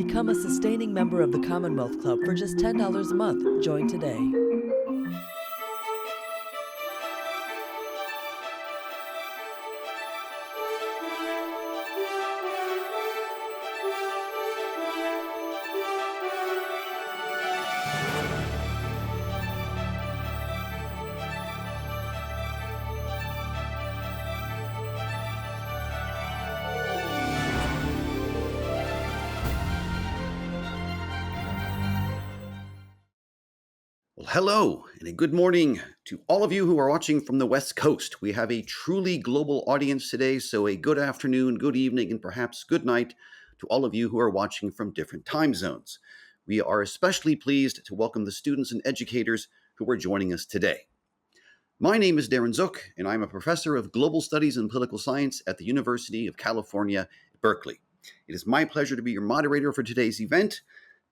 Become a sustaining member of the Commonwealth Club for just $10 a month. Join today. Well, hello and a good morning to all of you who are watching from the West Coast. We have a truly global audience today, so a good afternoon, good evening, and perhaps good night to all of you who are watching from different time zones. We are especially pleased to welcome the students and educators who are joining us today. My name is Darren Zook, and I'm a professor of global studies and political science at the University of California, Berkeley. It is my pleasure to be your moderator for today's event,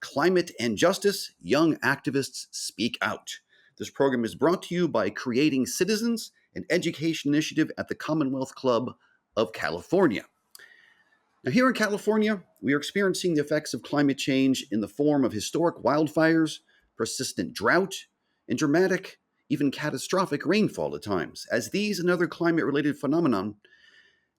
Climate and Justice, Young Activists Speak Out. This program is brought to you by Creating Citizens, an education initiative at the Commonwealth Club of California. Now, here in California, we are experiencing the effects of climate change in the form of historic wildfires, persistent drought, and dramatic, even catastrophic rainfall at times. As these and other climate-related phenomena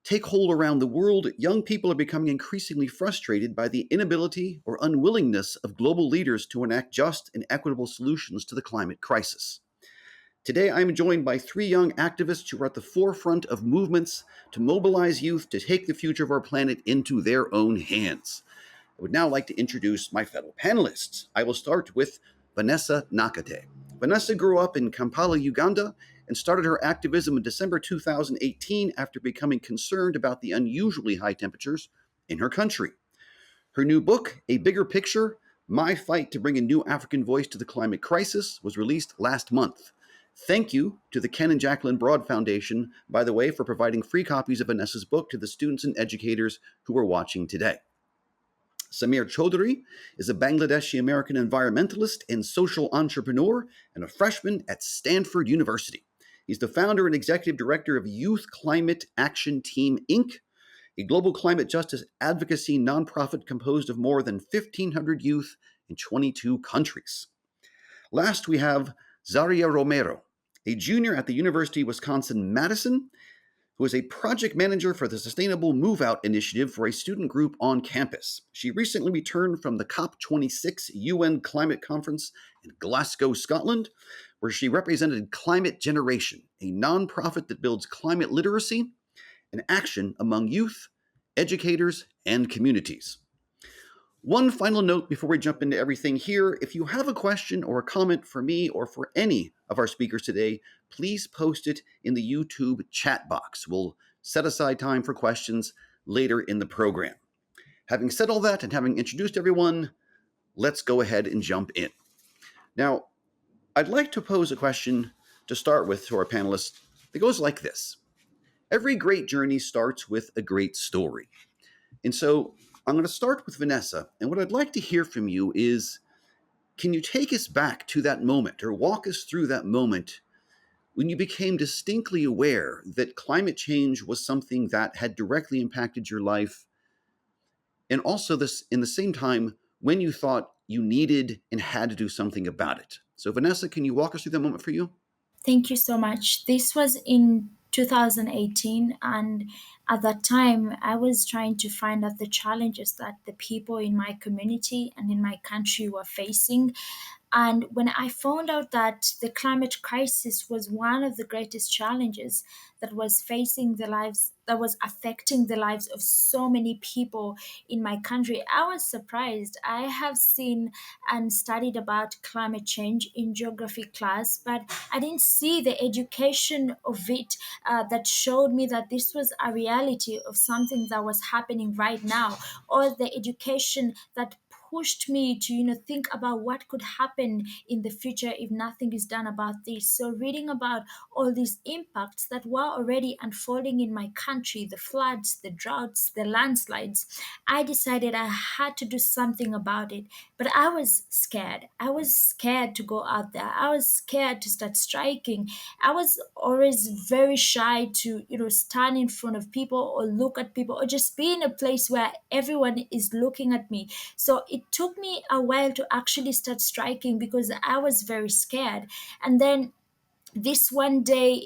take hold around the world, young people are becoming increasingly frustrated by the inability or unwillingness of global leaders to enact just and equitable solutions to the climate crisis. Today, I am joined by three young activists who are at the forefront of movements to mobilize youth to take the future of our planet into their own hands. I would now like to introduce my fellow panelists. I will start with Vanessa Nakate. Vanessa grew up in Kampala, Uganda, and started her activism in December 2018 after becoming concerned about the unusually high temperatures in her country. Her new book, A Bigger Picture, My Fight to Bring a New African Voice to the Climate Crisis, was released last month. Thank you to the Ken and Jacqueline Broad Foundation, by the way, for providing free copies of Vanessa's book to the students and educators who are watching today. Samir Chaudhry is a Bangladeshi-American environmentalist and social entrepreneur and a freshman at Stanford University. He's the founder and executive director of Youth Climate Action Team, Inc., a global climate justice advocacy nonprofit composed of more than 1,500 youth in 22 countries. Last, we have Zaria Romero, a junior at the University of Wisconsin-Madison, who is a project manager for the Sustainable Move Out initiative for a student group on campus. She recently returned from the COP26 UN Climate Conference in Glasgow, Scotland, where she represented Climate Generation, a nonprofit that builds climate literacy and action among youth, educators, and communities. One final note before we jump into everything here. If you have a question or a comment for me or for any of our speakers today, please post it in the YouTube chat box. We'll set aside time for questions later in the program. Having said all that and having introduced everyone, let's go ahead and jump in. Now, I'd like to pose a question to start with to our panelists that goes like this. Every great journey starts with a great story. And so I'm going to start with Vanessa. And what I'd like to hear from you is, can you take us back to that moment or walk us through that moment when you became distinctly aware that climate change was something that had directly impacted your life? And also this, in the same time, when you thought you needed and had to do something about it. So Vanessa, can you walk us through that moment for you? Thank you so much. This was in 2018, and at that time, I was trying to find out the challenges that the people in my community and in my country were facing. And when I found out that the climate crisis was one of the greatest challenges that was facing the lives, that was affecting the lives of so many people in my country, I was surprised. I have seen and studied about climate change in geography class, but I didn't see the education of it that showed me that this was a reality of something that was happening right now, or the education that pushed me to, think about what could happen in the future if nothing is done about this. So reading about all these impacts that were already unfolding in my country, the floods, the droughts, the landslides, I decided I had to do something about it. But I was scared. I was scared to go out there. I was scared to start striking. I was always very shy to, stand in front of people or look at people or just be in a place where everyone is looking at me. So it took me a while to actually start striking because I was very scared. And then this one day,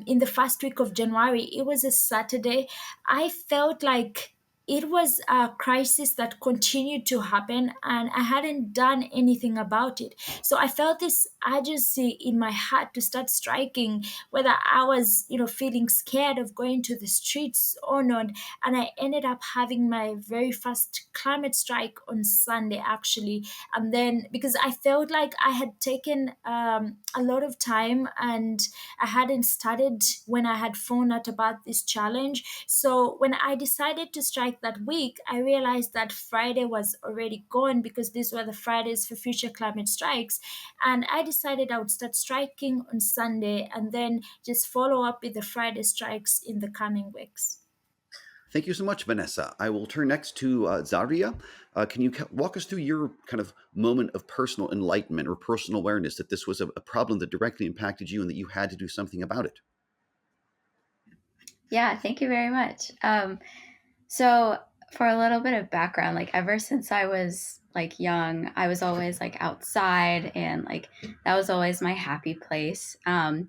in the first week of January, it was a Saturday. I felt like it was a crisis that continued to happen and I hadn't done anything about it. So I felt this urgency in my heart to start striking, whether I was, feeling scared of going to the streets or not. And I ended up having my very first climate strike on Sunday, actually. And then because I felt like I had taken a lot of time and I hadn't started when I had found out about this challenge. So when I decided to strike that week, I realized that Friday was already gone because these were the Fridays for future climate strikes. And I decided I would start striking on Sunday and then just follow up with the Friday strikes in the coming weeks. Thank you so much, Vanessa. I will turn next to Zaria. Can you walk us through your kind of moment of personal enlightenment or personal awareness that this was a problem that directly impacted you and that you had to do something about it? Yeah, thank you very much. So for a little bit of background, like ever since I was like young, I was always like outside and like that was always my happy place. And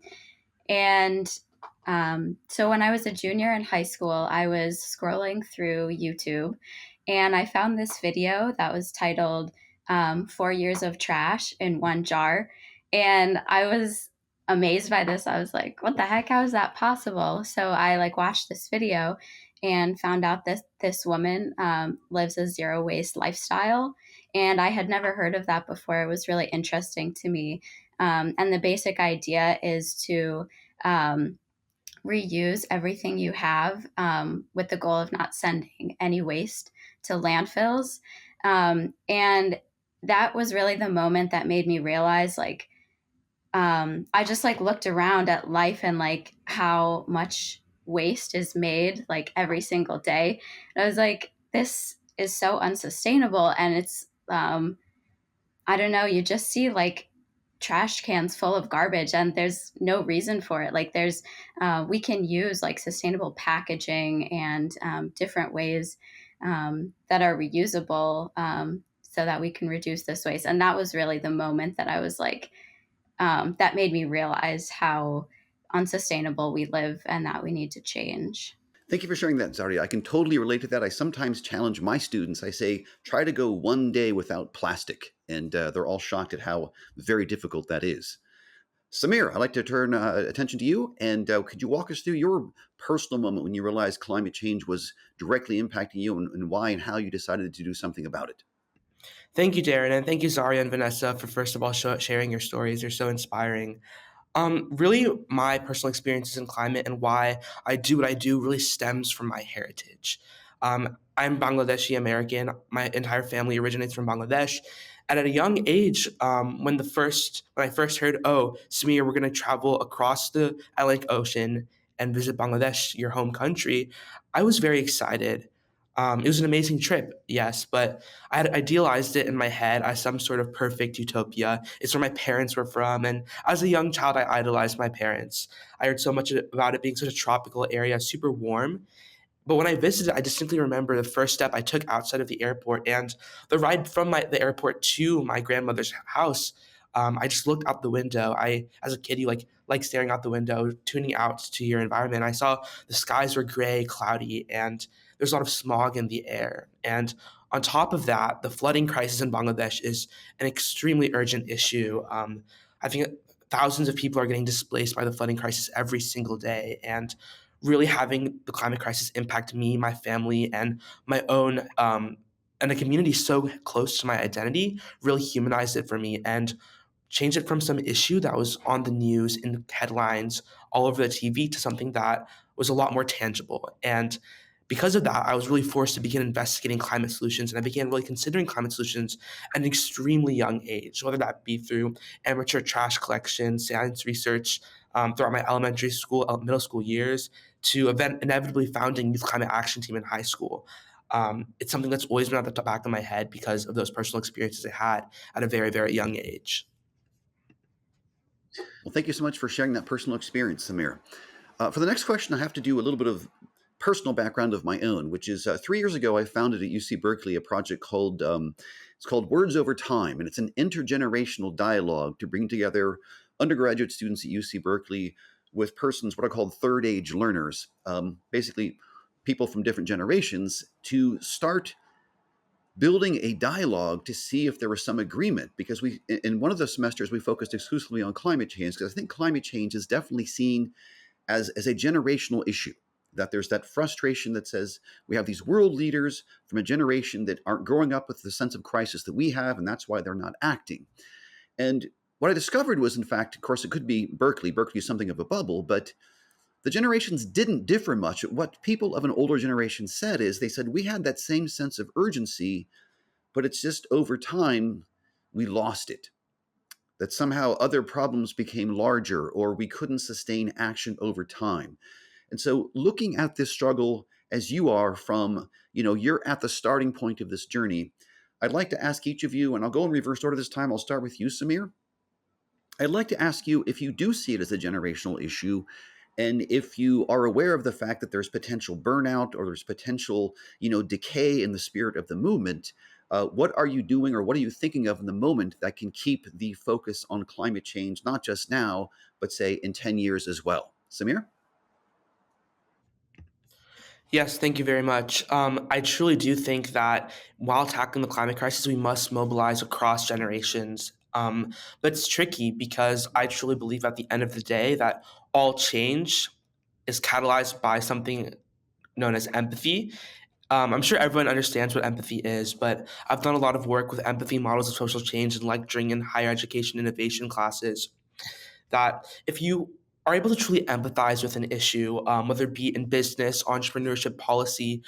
so when I was a junior in high school, I was scrolling through YouTube and I found this video that was titled 4 Years of Trash in One Jar. And I was amazed by this. I was like, what the heck? How is that possible? So I like watched this video and found out that this woman lives a zero waste lifestyle. And I had never heard of that before. It was really interesting to me. And the basic idea is to um, reuse everything you have with the goal of not sending any waste to landfills. And that was really the moment that made me realize like, I just like looked around at life and like how much waste is made like every single day. And I was like, this is so unsustainable. And it's, I don't know, you just see like trash cans full of garbage and there's no reason for it. Like there's, we can use like sustainable packaging and different ways that are reusable so that we can reduce this waste. And that was really the moment that I was like, that made me realize how unsustainable we live and that we need to change. Thank you for sharing that, Zaria. I can totally relate to that. I sometimes challenge my students. I say, try to go one day without plastic. And they're all shocked at how very difficult that is. Samir, I'd like to turn attention to you. And could you walk us through your personal moment when you realized climate change was directly impacting you and why and how you decided to do something about it? Thank you, Darren, and thank you, Zaria and Vanessa, for first of all sharing your stories. They're so inspiring. Really, my personal experiences in climate and why I do what I do really stems from my heritage. I'm Bangladeshi American. My entire family originates from Bangladesh. And at a young age, when I first heard, oh, Samir, we're going to travel across the Atlantic Ocean and visit Bangladesh, your home country, I was very excited. It was an amazing trip, yes, but I had idealized it in my head as some sort of perfect utopia. It's where my parents were from, and as a young child, I idolized my parents. I heard so much about it being such a tropical area, super warm. But when I visited, I distinctly remember the first step I took outside of the airport and the ride from the airport to my grandmother's house. I just looked out the window. As a kid, you like staring out the window, tuning out to your environment. I saw the skies were gray, cloudy, and there's a lot of smog in the air. And on top of that, the flooding crisis in Bangladesh is an extremely urgent issue. I think thousands of people are getting displaced by the flooding crisis every single day, and really having the climate crisis impact me, my family, and my own and a community so close to my identity really humanized it for me and changed it from some issue that was on the news in headlines all over the TV to something that was a lot more tangible. And because of that, I was really forced to begin investigating climate solutions, and I began really considering climate solutions at an extremely young age, whether that be through amateur trash collection, science research, throughout my elementary school, middle school years, to inevitably founding Youth Climate Action Team in high school. It's something that's always been at the back of my head because of those personal experiences I had at a very, very young age. Well, thank you so much for sharing that personal experience, Samir. For the next question, I have to do a little bit of personal background of my own, which is 3 years ago, I founded at UC Berkeley a project called it's called Words Over Time, and it's an intergenerational dialogue to bring together undergraduate students at UC Berkeley with persons, what are called third age learners, basically people from different generations, to start building a dialogue to see if there was some agreement. Because we, in one of the semesters, we focused exclusively on climate change, because I think climate change is definitely seen as a generational issue. That there's that frustration that says we have these world leaders from a generation that aren't growing up with the sense of crisis that we have, and that's why they're not acting. And what I discovered was, in fact, of course, it could be Berkeley. Berkeley is something of a bubble, but the generations didn't differ much. What people of an older generation said is they said we had that same sense of urgency, but it's just over time we lost it. That somehow other problems became larger, or we couldn't sustain action over time. And so looking at this struggle as you are from, you're at the starting point of this journey, I'd like to ask each of you, and I'll go in reverse order this time. I'll start with you, Samir. I'd like to ask you if you do see it as a generational issue, and if you are aware of the fact that there's potential burnout or there's potential, decay in the spirit of the movement. What are you doing, or what are you thinking of in the moment that can keep the focus on climate change, not just now, but say in 10 years as well? Samir? Yes, thank you very much. I truly do think that while tackling the climate crisis, we must mobilize across generations. But it's tricky because I truly believe at the end of the day that all change is catalyzed by something known as empathy. I'm sure everyone understands what empathy is, but I've done a lot of work with empathy models of social change and lecturing in higher education innovation classes. That if you are able to truly empathize with an issue, whether it be in business, entrepreneurship, policy,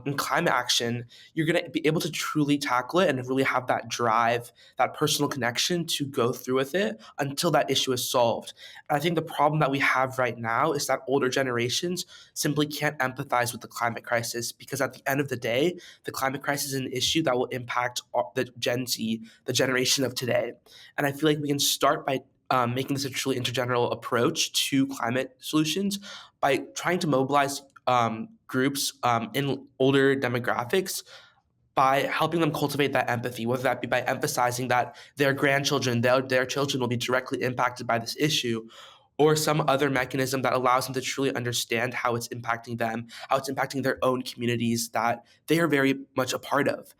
in climate action, you're going to be able to truly tackle it and really have that drive, that personal connection to go through with it until that issue is solved. And I think the problem that we have right now is that older generations simply can't empathize with the climate crisis, because at the end of the day, the climate crisis is an issue that will impact the Gen Z, the generation of today. And I feel like we can start by making this a truly intergeneral approach to climate solutions by trying to mobilize groups in older demographics by helping them cultivate that empathy, whether that be by emphasizing that their grandchildren, their children will be directly impacted by this issue, or some other mechanism that allows them to truly understand how it's impacting them, how it's impacting their own communities that they are very much a part of.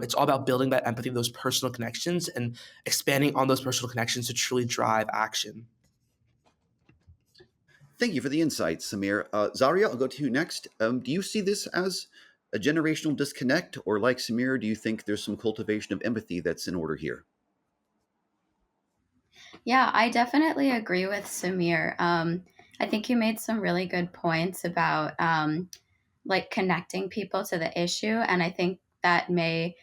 It's all about building that empathy, those personal connections, and expanding on those personal connections to truly drive action. Thank you for the insights, Samir. Zaria, I'll go to you next. Do you see this as a generational disconnect, or like Samir, do you think there's some cultivation of empathy that's in order here? Yeah, I definitely agree with Samir. I think you made some really good points about like connecting people to the issue. And I think that may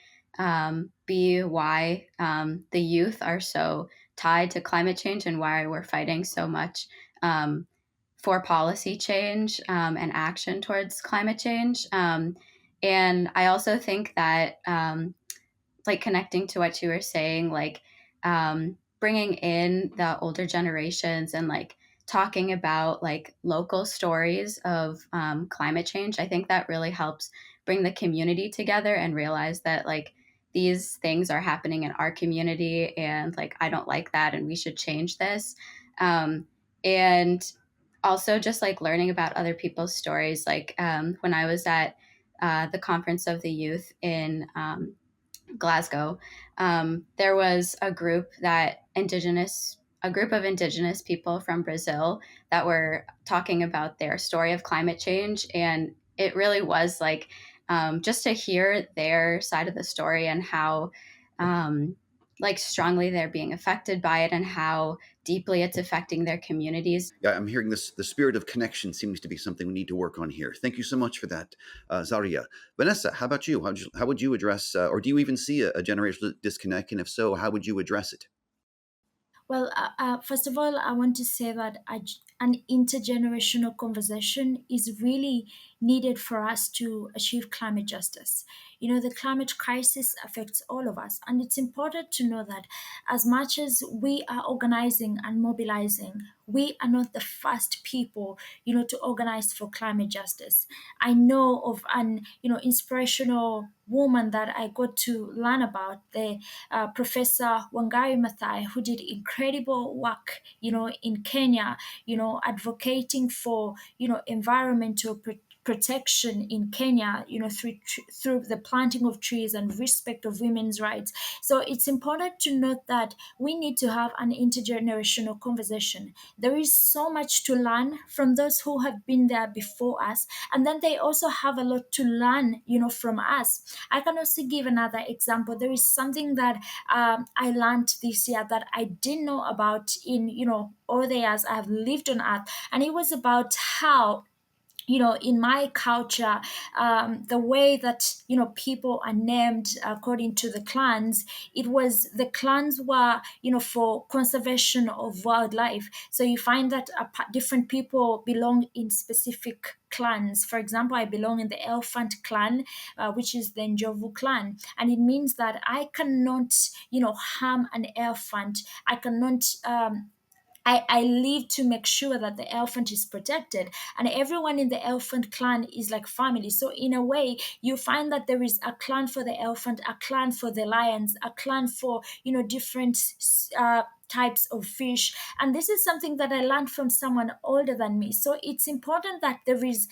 be why the youth are so tied to climate change and why we're fighting so much for policy change and action towards climate change. And I also think that like connecting to what you were saying, like bringing in the older generations and like talking about like local stories of climate change, I think that really helps bring the community together and realize that like these things are happening in our community and like I don't like that and we should change this. And also just like learning about other people's stories. Like when I was at the Conference of the Youth in Glasgow, there was a group of indigenous people from Brazil that were talking about their story of climate change. And it really was like just to hear their side of the story and how like strongly they're being affected by it and how deeply it's affecting their communities. Yeah, I'm hearing this. The spirit of connection seems to be something we need to work on here. Thank you so much for that, Zaria. Vanessa, how about you? How would you address, or do you even see a generational disconnect? And if so, how would you address it? Well, first of all, I want to say that an intergenerational conversation is really needed for us to achieve climate justice. You know, the climate crisis affects all of us, and it's important to know that as much as we are organizing and mobilizing, we are not the first people, to organize for climate justice. I know of an, inspirational woman that I got to learn about, the Professor Wangari Maathai, who did incredible work, in Kenya, advocating for, environmental protection in Kenya, through the planting of trees and respect of women's rights. So it's important to note that we need to have an intergenerational conversation. There is so much to learn from those who have been there before us, and then they also have a lot to learn, from us. I can also give another example. There is something that I learned this year that I didn't know about in, all the years I've lived on Earth, and it was about how, in my culture, the way that, people are named according to the clans, it was the clans were, for conservation of wildlife. So you find that different people belong in specific clans. For example, I belong in the elephant clan, which is the Njovu clan, and it means that I cannot, harm an elephant. I cannot. I live to make sure that the elephant is protected, and everyone in the elephant clan is like family. So in a way, you find that there is a clan for the elephant, a clan for the lions, a clan for, different types of fish. And this is something that I learned from someone older than me. So it's important that there is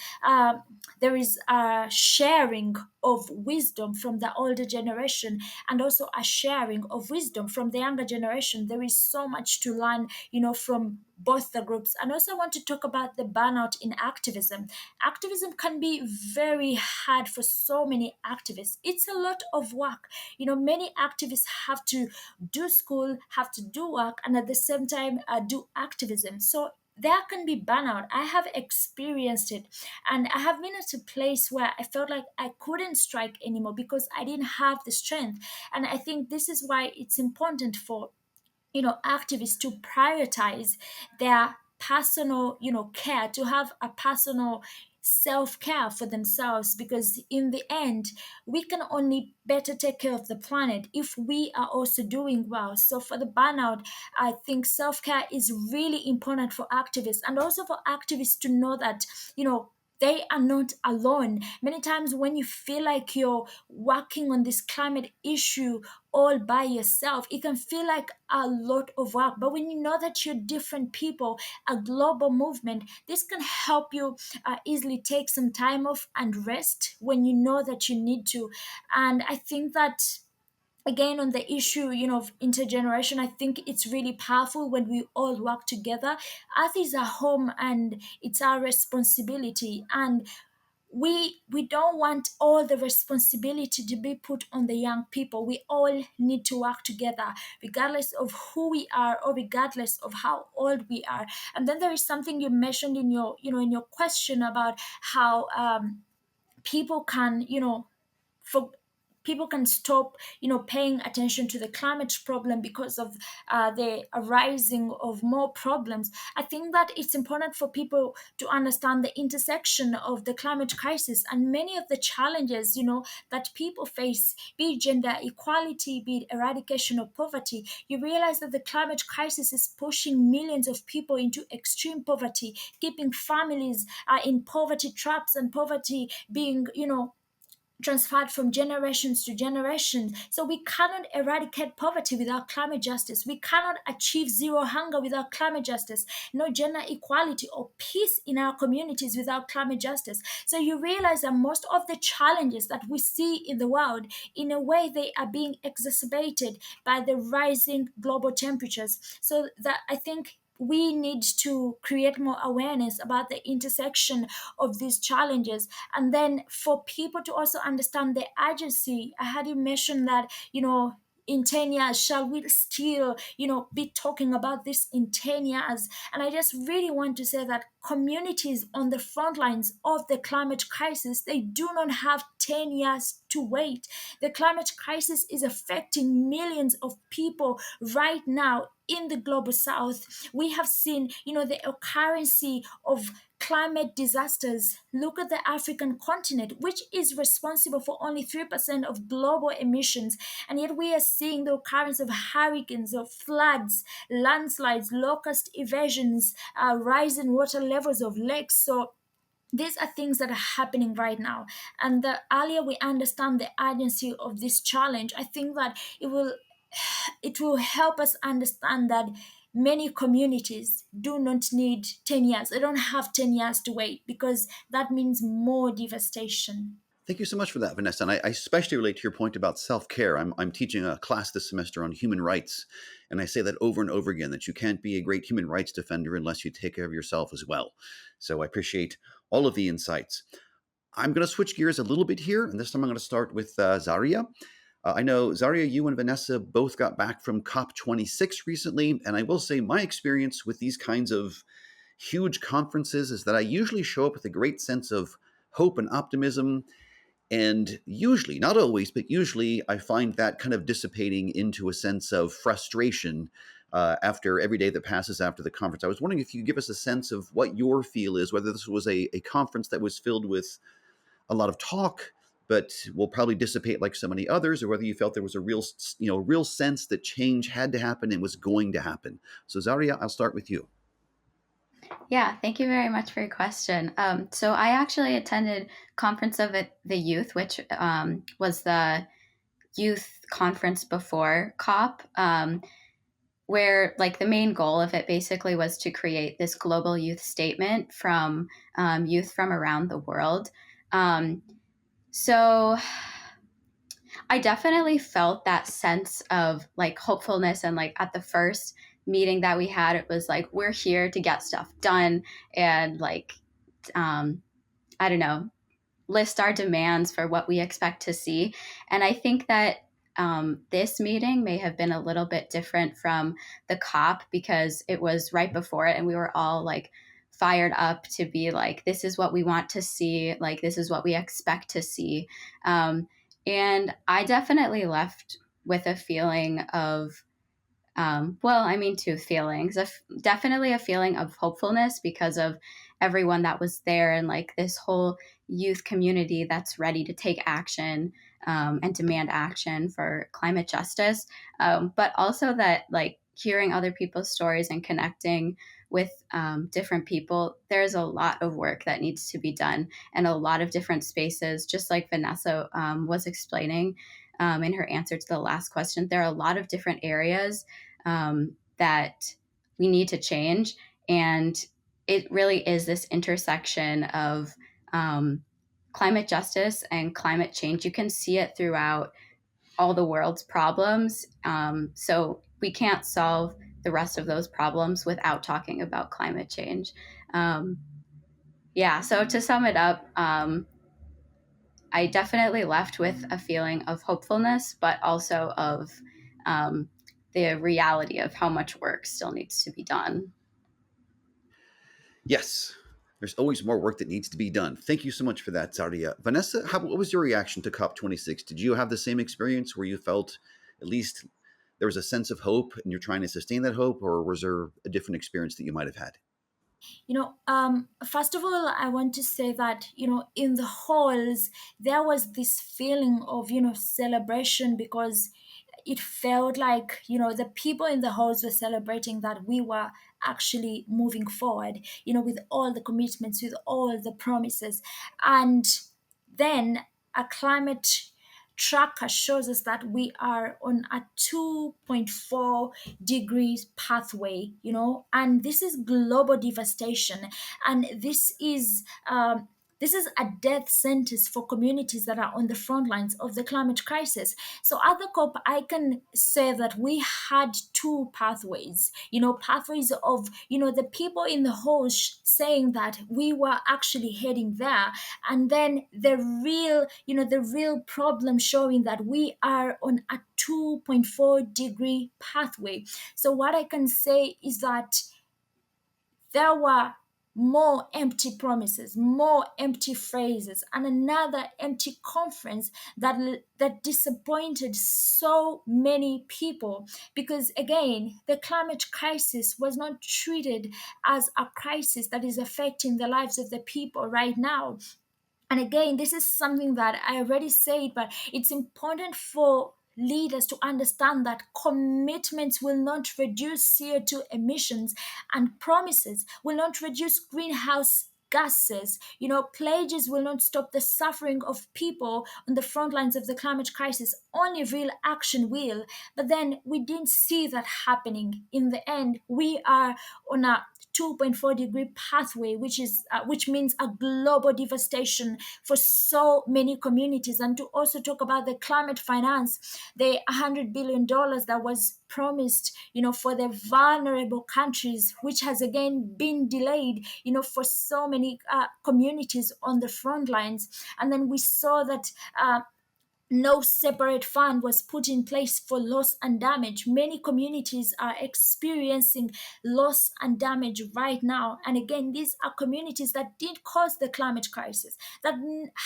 a sharing of wisdom from the older generation, and also a sharing of wisdom from the younger generation. There is so much to learn, from both the groups. And also, I want to talk about the burnout in activism. Activism can be very hard for so many activists. It's a lot of work. Many activists have to do school, have to do work, and at the same time do activism. So there can be burnout. I have experienced it, and I have been at a place where I felt like I couldn't strike anymore because I didn't have the strength. And I think this is why it's important for, activists to prioritize their personal, care, to have a personal self-care for themselves, because in the end we can only better take care of the planet if we are also doing well. So for the burnout, I think self-care is really important for activists, and also for activists to know that, they are not alone. Many times, when you feel like you're working on this climate issue all by yourself, it can feel like a lot of work. But when you know that you're different people, a global movement, this can help you easily take some time off and rest when you know that you need to. And I think that, again, on the issue, of intergeneration, I think it's really powerful when we all work together. Earth is our home, and it's our responsibility, and we don't want all the responsibility to be put on the young people. We all need to work together, regardless of who we are, or regardless of how old we are. And then there is something you mentioned in your, in your question about how people can, for people can stop, paying attention to the climate problem because of the arising of more problems. I think that it's important for people to understand the intersection of the climate crisis and many of the challenges, that people face, be it gender equality, be it eradication of poverty. You realize that the climate crisis is pushing millions of people into extreme poverty, keeping families in poverty traps, and poverty being, transferred from generations to generations. So we cannot eradicate poverty without climate justice. We cannot achieve zero hunger without climate justice. No gender equality or peace in our communities without climate justice. So you realize that most of the challenges that we see in the world, in a way, they are being exacerbated by the rising global temperatures. So that, I think, we need to create more awareness about the intersection of these challenges, and then for people to also understand the urgency. I had you mention that, in 10 years? Shall we still, be talking about this in 10 years? And I just really want to say that communities on the front lines of the climate crisis, they do not have 10 years to wait. The climate crisis is affecting millions of people right now in the global south. We have seen, the occurrence of climate disasters. Look at the African continent, which is responsible for only 3% of global emissions. And yet we are seeing the occurrence of hurricanes, of floods, landslides, locust evasions, rising water levels of lakes. So these are things that are happening right now. And the earlier we understand the urgency of this challenge, I think that it will help us understand that many communities do not need 10 years. They don't have 10 years to wait, because that means more devastation. Thank you so much for that, Vanessa. And I especially relate to your point about self care. I'm teaching a class this semester on human rights. And I say that over and over again, that you can't be a great human rights defender unless you take care of yourself as well. So I appreciate all of the insights. I'm going to switch gears a little bit here. And this time I'm going to start with Zaria. I know, Zaria, you and Vanessa both got back from COP26 recently. And I will say my experience with these kinds of huge conferences is that I usually show up with a great sense of hope and optimism. And usually, not always, but usually, I find that kind of dissipating into a sense of frustration after every day that passes after the conference. I was wondering if you could give us a sense of what your feel is, whether this was a conference that was filled with a lot of talk, but will probably dissipate like so many others, or whether you felt there was a real sense that change had to happen and was going to happen. So, Zaria, I'll start with you. Yeah, thank you very much for your question. So I actually attended Conference of the Youth, which was the youth conference before COP, where like the main goal of it basically was to create this global youth statement from youth from around the world. So I definitely felt that sense of like hopefulness, and like at the first meeting that we had, it was like, we're here to get stuff done, and like I don't know, list our demands for what we expect to see. And I think that this meeting may have been a little bit different from the COP, because it was right before it and we were all like fired up to be like, this is what we want to see, like this is what we expect to see. And I definitely left with a feeling of two feelings. Definitely a feeling of hopefulness because of everyone that was there, and like this whole youth community that's ready to take action and demand action for climate justice. But also that like hearing other people's stories and connecting with different people, there's a lot of work that needs to be done, and a lot of different spaces, just like Vanessa was explaining in her answer to the last question. There are a lot of different areas that we need to change. And it really is this intersection of climate justice and climate change. You can see it throughout all the world's problems. So we can't solve the rest of those problems without talking about climate change. So to sum it up, I definitely left with a feeling of hopefulness, but also of the reality of how much work still needs to be done. Yes, there's always more work that needs to be done. Thank you so much for that, Zaria. Vanessa, what was your reaction to COP26? Did you have the same experience where you felt at least there was a sense of hope and you're trying to sustain that hope, or was there a different experience that you might have had? First of all, I want to say that, in the halls, there was this feeling of, celebration, because it felt like, the people in the halls were celebrating that we were actually moving forward, with all the commitments, with all the promises. And then a climate tracker shows us that we are on a 2.4 degrees pathway, and this is global devastation. And this is This is a death sentence for communities that are on the front lines of the climate crisis. So at the COP, I can say that we had two pathways, pathways of, the people in the host saying that we were actually heading there. And then the real problem showing that we are on a 2.4-degree pathway. So what I can say is that there were more empty promises, more empty phrases, and another empty conference that disappointed so many people. Because again, the climate crisis was not treated as a crisis that is affecting the lives of the people right now. And again, this is something that I already said, but it's important for leaders to understand that commitments will not reduce CO2 emissions, and promises will not reduce greenhouse gases. Pledges will not stop the suffering of people on the front lines of the climate crisis. Only real action will. But then we didn't see that happening. In the end, we are on a 2.4-degree pathway, which means a global devastation for so many communities. And to also talk about the climate finance, the $100 billion that was promised, for the vulnerable countries, which has again been delayed, for so many communities on the front lines. And then we saw that no separate fund was put in place for loss and damage. Many communities are experiencing loss and damage right now. And again, these are communities that did cause the climate crisis, that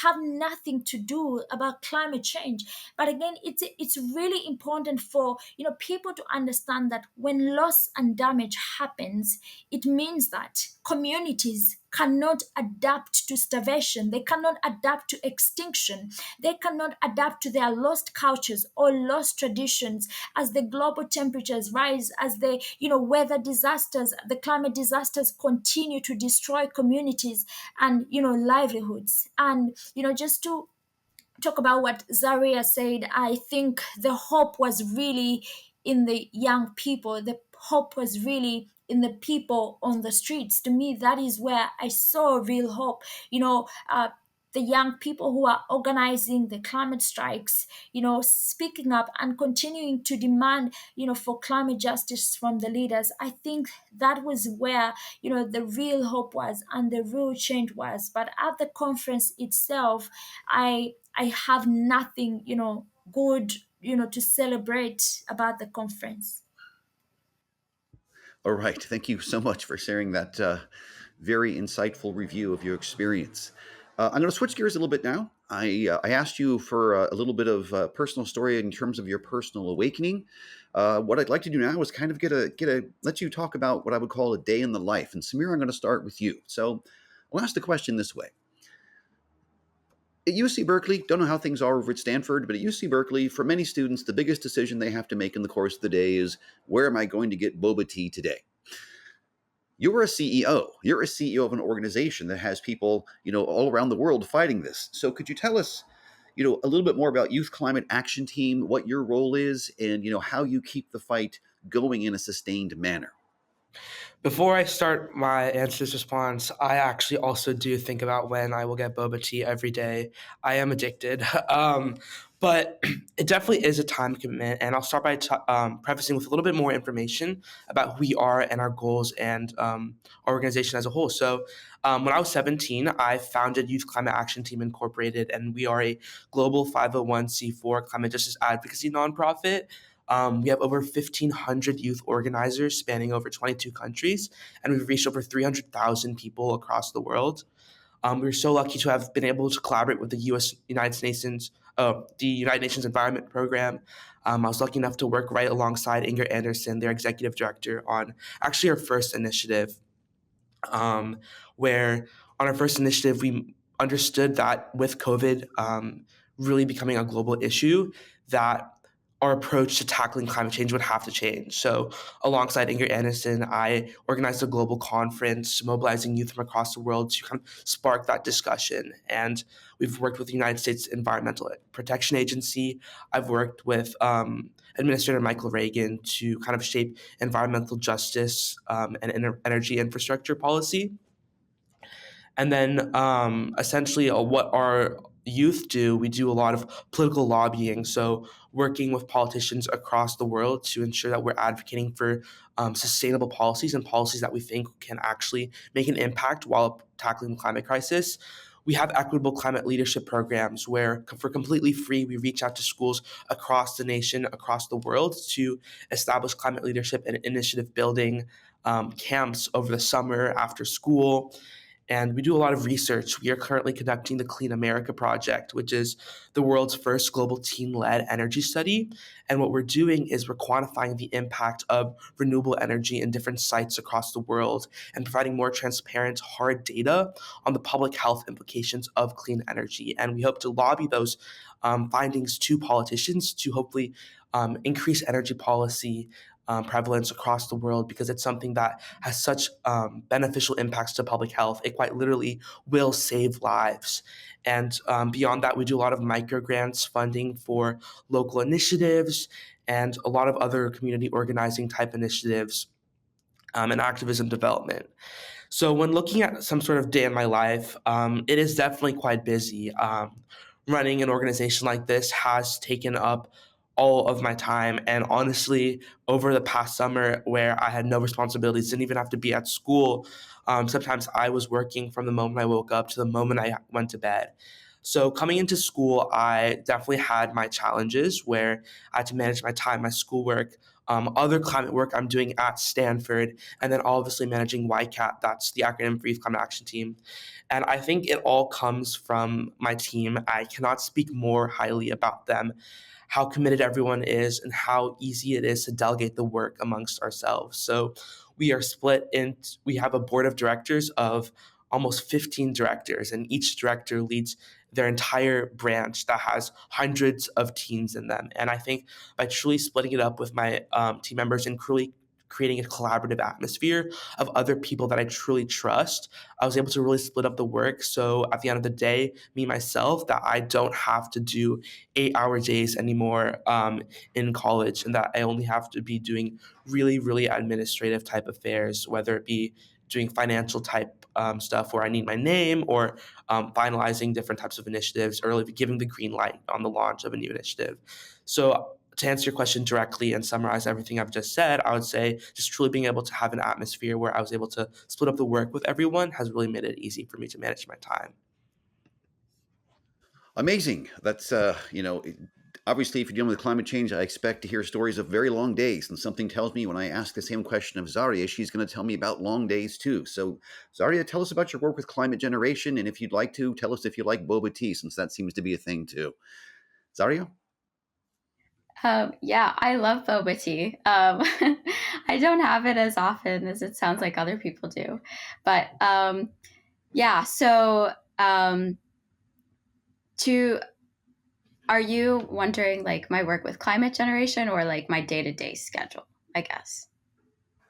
have nothing to do about climate change. But again, it's really important for people to understand that when loss and damage happens, it means that communities cannot adapt to starvation. They cannot adapt to extinction. They cannot adapt to their lost cultures or lost traditions as the global temperatures rise, as the weather disasters, the climate disasters continue to destroy communities and livelihoods. And just to talk about what Zaria said, I think the hope was really in the young people. The hope was really in the people on the streets. To me, that is where I saw real hope. The young people who are organizing the climate strikes, speaking up and continuing to demand, for climate justice from the leaders. I think that was where, the real hope was and the real change was. But at the conference itself, I have nothing, good, to celebrate about the conference. All right. Thank you so much for sharing that very insightful review of your experience. I'm going to switch gears a little bit now. I asked you for a little bit of personal story in terms of your personal awakening. What I'd like to do now is kind of let you talk about what I would call a day in the life. And Samir, I'm going to start with you. So I'll ask the question this way. At UC Berkeley, don't know how things are over at Stanford, but at UC Berkeley, for many students, the biggest decision they have to make in the course of the day is, where am I going to get boba tea today? You're a CEO. You're a CEO of an organization that has people, all around the world fighting this. So could you tell us, a little bit more about Youth Climate Action Team, what your role is, and, how you keep the fight going in a sustained manner? Before I start my answer to this response, I actually also do think about when I will get boba tea every day. I am addicted. But it definitely is a time commitment. And I'll start by prefacing with a little bit more information about who we are and our goals and our organization as a whole. So when I was 17, I founded Youth Climate Action Team Incorporated, and we are a global 501c4 climate justice advocacy nonprofit. We have over 1,500 youth organizers spanning over 22 countries, and we've reached over 300,000 people across the world. We're so lucky to have been able to collaborate with the United Nations Environment Program. I was lucky enough to work right alongside Inger Anderson, their executive director, on actually our first initiative, where on our first initiative, we understood that with COVID really becoming a global issue, that our approach to tackling climate change would have to change. So alongside Inger Anderson, I organized a global conference mobilizing youth from across the world to kind of spark that discussion. And we've worked with the United States Environmental Protection Agency. I've worked with Administrator Michael Reagan to kind of shape environmental justice and energy infrastructure policy. And then essentially what our youth do, we do a lot of political lobbying. So working with politicians across the world to ensure that we're advocating for sustainable policies and policies that we think can actually make an impact while tackling the climate crisis. We have equitable climate leadership programs where, for completely free, we reach out to schools across the nation, across the world to establish climate leadership and initiative building camps over the summer after school. And we do a lot of research. We are currently conducting the Clean America Project, which is the world's first global teen-led energy study. And what we're doing is we're quantifying the impact of renewable energy in different sites across the world and providing more transparent, hard data on the public health implications of clean energy. And we hope to lobby those findings to politicians to hopefully increase energy policy prevalence across the world, because it's something that has such beneficial impacts to public health. It quite literally will save lives. And beyond that, we do a lot of micro grants funding for local initiatives and a lot of other community organizing type initiatives and activism development. So when looking at some sort of day in my life, it is definitely quite busy. Running an organization like this has taken up all of my time. And honestly, over the past summer where I had no responsibilities, didn't even have to be at school, sometimes I was working from the moment I woke up to the moment I went to bed. So coming into school, I definitely had my challenges where I had to manage my time, my schoolwork, other climate work I'm doing at Stanford, and then obviously managing YCAT, that's the acronym for Youth Climate Action Team. And I think it all comes from my team. I cannot speak more highly about them, how committed everyone is, and how easy it is to delegate the work amongst ourselves. So we are split in, we have a board of directors of almost 15 directors, and each director leads their entire branch that has hundreds of teams in them. And I think by truly splitting it up with my team members and truly creating a collaborative atmosphere of other people that I truly trust, I was able to really split up the work. So at the end of the day, me, myself, that I don't have to do 8-hour days anymore in college, and that I only have to be doing really, really administrative type affairs, whether it be doing financial type stuff where I need my name, or finalizing different types of initiatives, or giving the green light on the launch of a new initiative. So to answer your question directly and summarize everything I've just said, I would say just truly being able to have an atmosphere where I was able to split up the work with everyone has really made it easy for me to manage my time. Amazing. That's, obviously, if you're dealing with climate change, I expect to hear stories of very long days. And something tells me when I ask the same question of Zaria, she's going to tell me about long days too. So, Zaria, tell us about your work with climate generation. And if you'd like to, tell us if you like boba tea, since that seems to be a thing too. Zaria? Yeah, I love boba tea. I don't have it as often as it sounds like other people do. But yeah, so are you wondering like my work with climate generation or like my day-to-day schedule, I guess?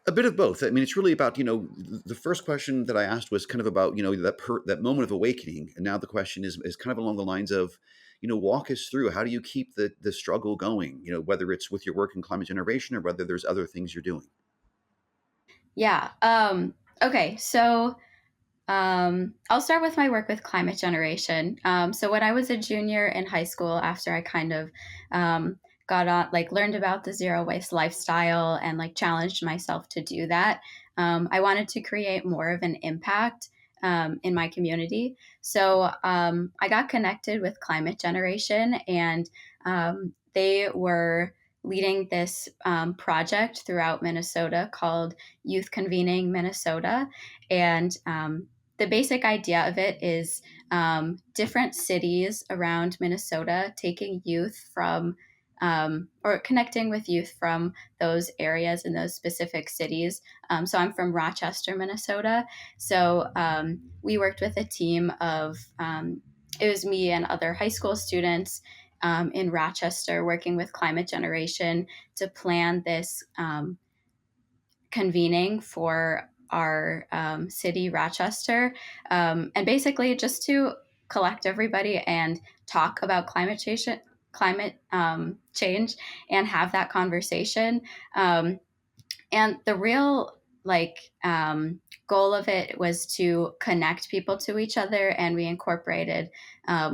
A bit of both. I mean, it's really about, the first question that I asked was kind of about, that moment of awakening. And now the question is kind of along the lines of, walk us through, how do you keep the struggle going, whether it's with your work in climate generation or whether there's other things you're doing. Yeah. Okay. So I'll start with my work with climate generation. So when I was a junior in high school, after I kind of got on, like learned about the zero waste lifestyle and like challenged myself to do that, I wanted to create more of an impact in my community. So I got connected with Climate Generation, and they were leading this project throughout Minnesota called Youth Convening Minnesota. And the basic idea of it is different cities around Minnesota taking youth from or connecting with youth from those areas in those specific cities. So I'm from Rochester, Minnesota. So we worked with a team of, it was me and other high school students in Rochester working with Climate Generation to plan this convening for our city, Rochester, and basically just to collect everybody and talk about climate change and have that conversation. And the real like goal of it was to connect people to each other, and we incorporated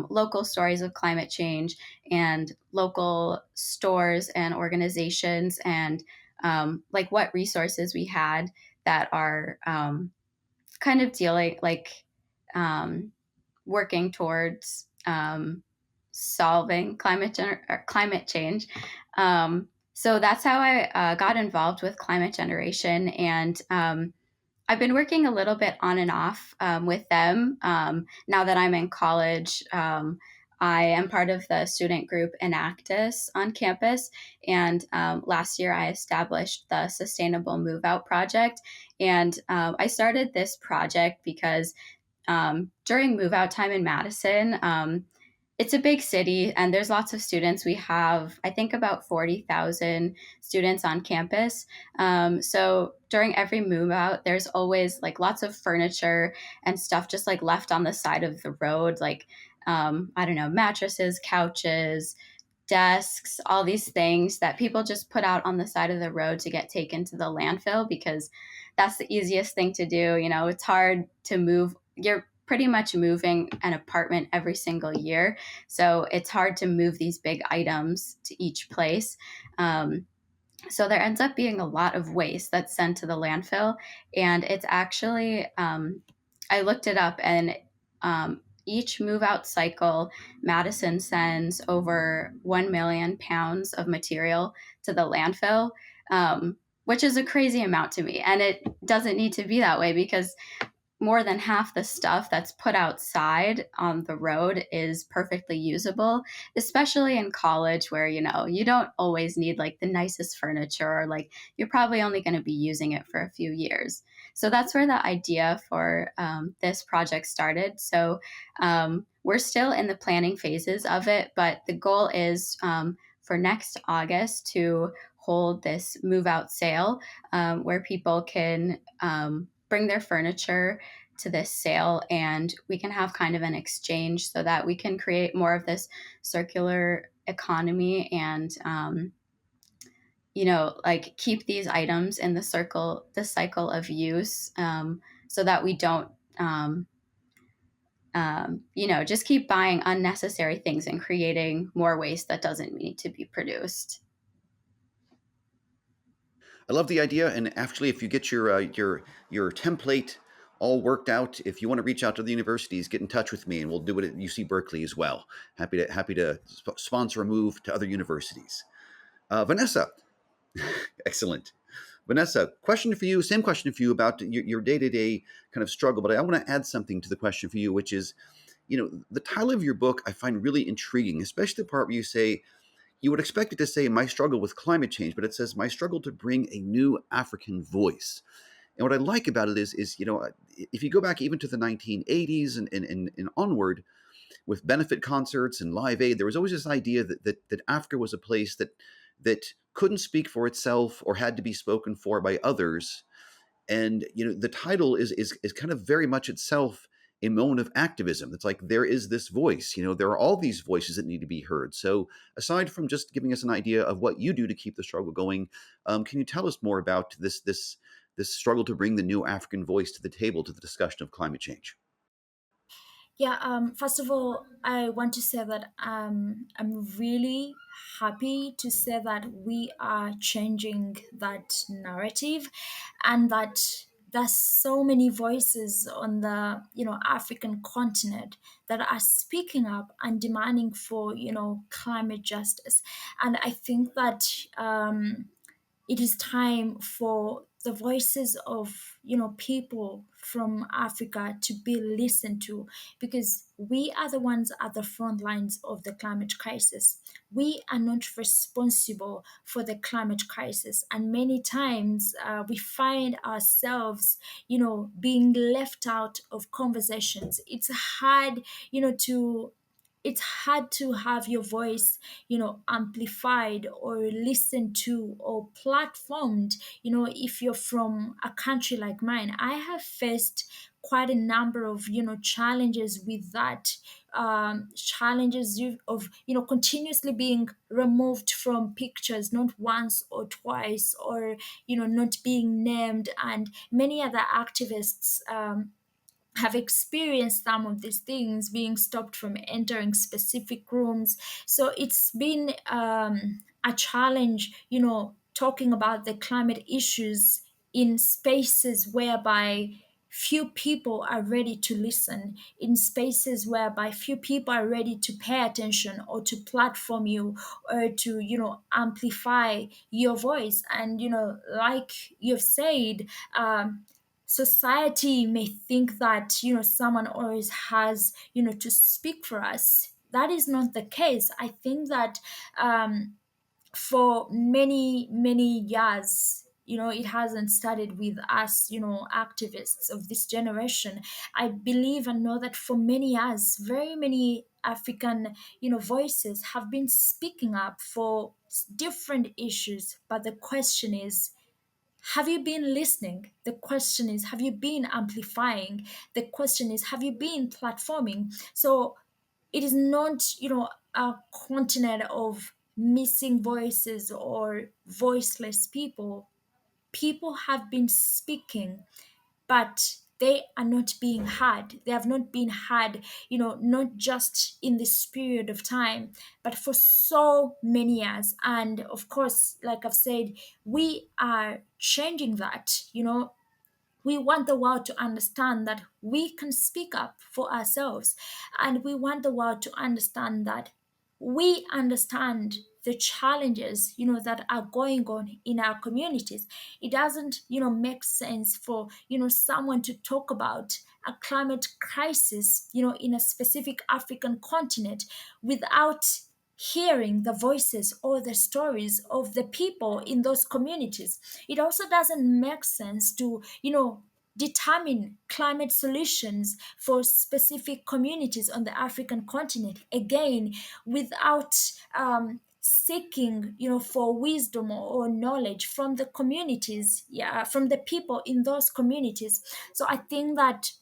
local stories of climate change and local stores and organizations, and like what resources we had that are kind of dealing like um, working towards solving climate change. So that's how I got involved with climate generation, and I've been working a little bit on and off with them now that I'm in college. I am part of the student group Enactus on campus, and last year I established the Sustainable Move Out Project. And I started this project because during move out time in Madison, it's a big city and there's lots of students. We have, I think, about 40,000 students on campus. So during every move out, there's always like lots of furniture and stuff just like left on the side of the road, like, I don't know, mattresses, couches, desks, all these things that people just put out on the side of the road to get taken to the landfill because that's the easiest thing to do. You know, it's hard to move. You're pretty much moving an apartment every single year. So it's hard to move these big items to each place. So there ends up being a lot of waste that's sent to the landfill. And it's actually, I looked it up, and each move out cycle, Madison sends over 1 million pounds of material to the landfill, which is a crazy amount to me. And it doesn't need to be that way because more than half the stuff that's put outside on the road is perfectly usable, especially in college where, you know, you don't always need like the nicest furniture, or like you're probably only going to be using it for a few years. So that's where the idea for this project started. So we're still in the planning phases of it, but the goal is for next August to hold this move out sale where people can bring their furniture to this sale, and we can have kind of an exchange so that we can create more of this circular economy and you know, like keep these items in the cycle of use, so that we don't you know, just keep buying unnecessary things and creating more waste that doesn't need to be produced. I love the idea, and actually, if you get your template all worked out, if you want to reach out to the universities, get in touch with me, and we'll do it at UC Berkeley as well. Happy to sponsor a move to other universities. Vanessa, excellent. Vanessa, question for you. Same question for you about your day to day kind of struggle, but I want to add something to the question for you, which is, you know, the title of your book I find really intriguing, especially the part where you say you would expect it to say my struggle with climate change, but it says my struggle to bring a new African voice. And what I like about it is, you know, if you go back even to the 1980s and onward with benefit concerts and Live Aid, there was always this idea that Africa was a place that couldn't speak for itself or had to be spoken for by others. And you know, the title is kind of very much itself a moment of activism. It's like there is this voice. You know, there are all these voices that need to be heard. So, aside from just giving us an idea of what you do to keep the struggle going, can you tell us more about this struggle to bring the new African voice to the table to the discussion of climate change? Yeah, first of all, I want to say that I'm really happy to say that we are changing that narrative, and that there's so many voices on the African continent that are speaking up and demanding for climate justice. And I think that it is time for the voices of people from Africa to be listened to, because we are the ones at the front lines of the climate crisis. We are not responsible for the climate crisis, and many times we find ourselves being left out of conversations. It's hard to it's hard to have your voice, amplified or listened to or platformed. If you're from a country like mine, I have faced quite a number of challenges with that. Challenges of continuously being removed from pictures, not once or twice, or not being named, and many other activists have experienced some of these things, being stopped from entering specific rooms. So it's been a challenge, talking about the climate issues in spaces whereby few people are ready to listen, in spaces whereby few people are ready to pay attention or to platform you or to amplify your voice. And like you've said, society may think that someone always has to speak for us. That is not the case. I think that for many years, it hasn't started with us, activists of this generation. I believe and know that for many years, very many African voices have been speaking up for different issues, but the question is, have you been listening? The question is, have you been amplifying? The question is, have you been platforming? So it is not, a continent of missing voices or voiceless people. People have been speaking, but they are not being heard. They have not been heard, not just in this period of time, but for so many years. And of course, like I've said, we are changing that. We want the world to understand that we can speak up for ourselves. And we want the world to understand that we understand the challenges that are going on in our communities. It doesn't make sense for someone to talk about a climate crisis in a specific African continent without hearing the voices or the stories of the people in those communities. It also doesn't make sense to determine climate solutions for specific communities on the African continent, again, without seeking for wisdom or knowledge from the communities, yeah, from the people in those communities. So I think that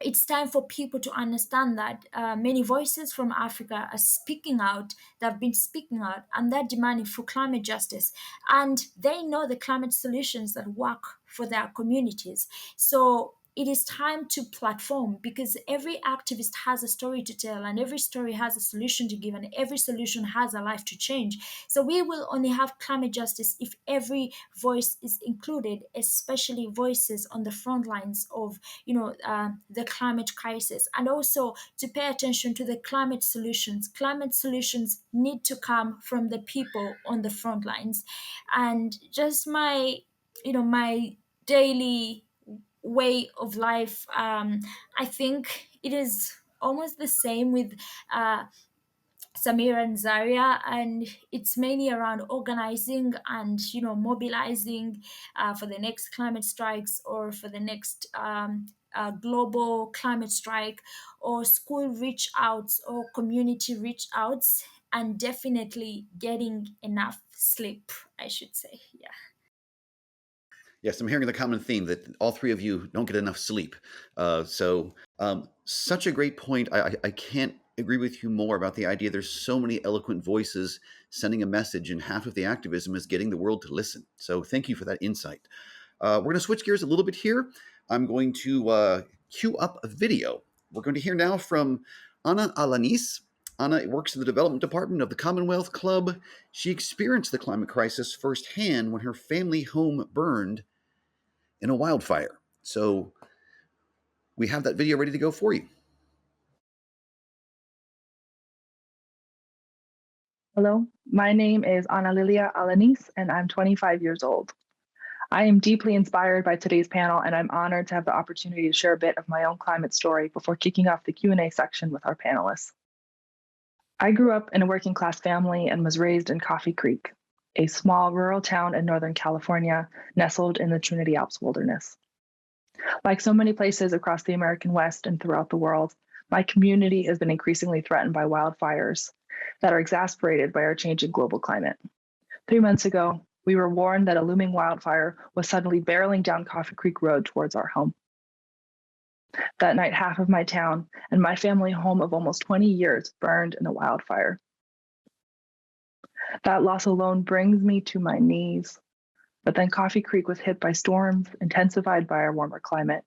it's time for people to understand that many voices from Africa are speaking out, they've been speaking out, and they're demanding for climate justice. And they know the climate solutions that work for their communities. So it is time to platform, because every activist has a story to tell, and every story has a solution to give, and every solution has a life to change. So we will only have climate justice if every voice is included, especially voices on the front lines of the climate crisis, and also to pay attention to the climate solutions. Climate solutions need to come from the people on the front lines. And just my daily way of life, I think it is almost the same with Samira and Zaria, and it's mainly around organizing and mobilizing for the next climate strikes, or for the next global climate strike, or school reach outs, or community reach outs, and definitely getting enough sleep, I should say. Yeah. Yes, I'm hearing the common theme that all three of you don't get enough sleep. Such a great point. I can't agree with you more about the idea there's so many eloquent voices sending a message, and half of the activism is getting the world to listen. So thank you for that insight. We're going to switch gears a little bit here. I'm going to cue up a video. We're going to hear now from Ana Alanis. Ana works in the development department of the Commonwealth Club. She experienced the climate crisis firsthand when her family home burned in a wildfire. So we have that video ready to go for you. Hello, my name is Ana Lilia Alanis, and I'm 25 years old. I am deeply inspired by today's panel, and I'm honored to have the opportunity to share a bit of my own climate story before kicking off the Q&A section with our panelists. I grew up in a working-class family and was raised in Coffee Creek, a small rural town in Northern California nestled in the Trinity Alps wilderness. Like so many places across the American West and throughout the world, My community has been increasingly threatened by wildfires that are exasperated by our changing global climate. 3 months ago, we were warned that a looming wildfire was suddenly barreling down Coffee Creek Road towards our home. That night, half of my town and my family home of almost 20 years burned in a wildfire. That loss alone brings me to my knees. But then Coffee Creek was hit by storms intensified by our warmer climate,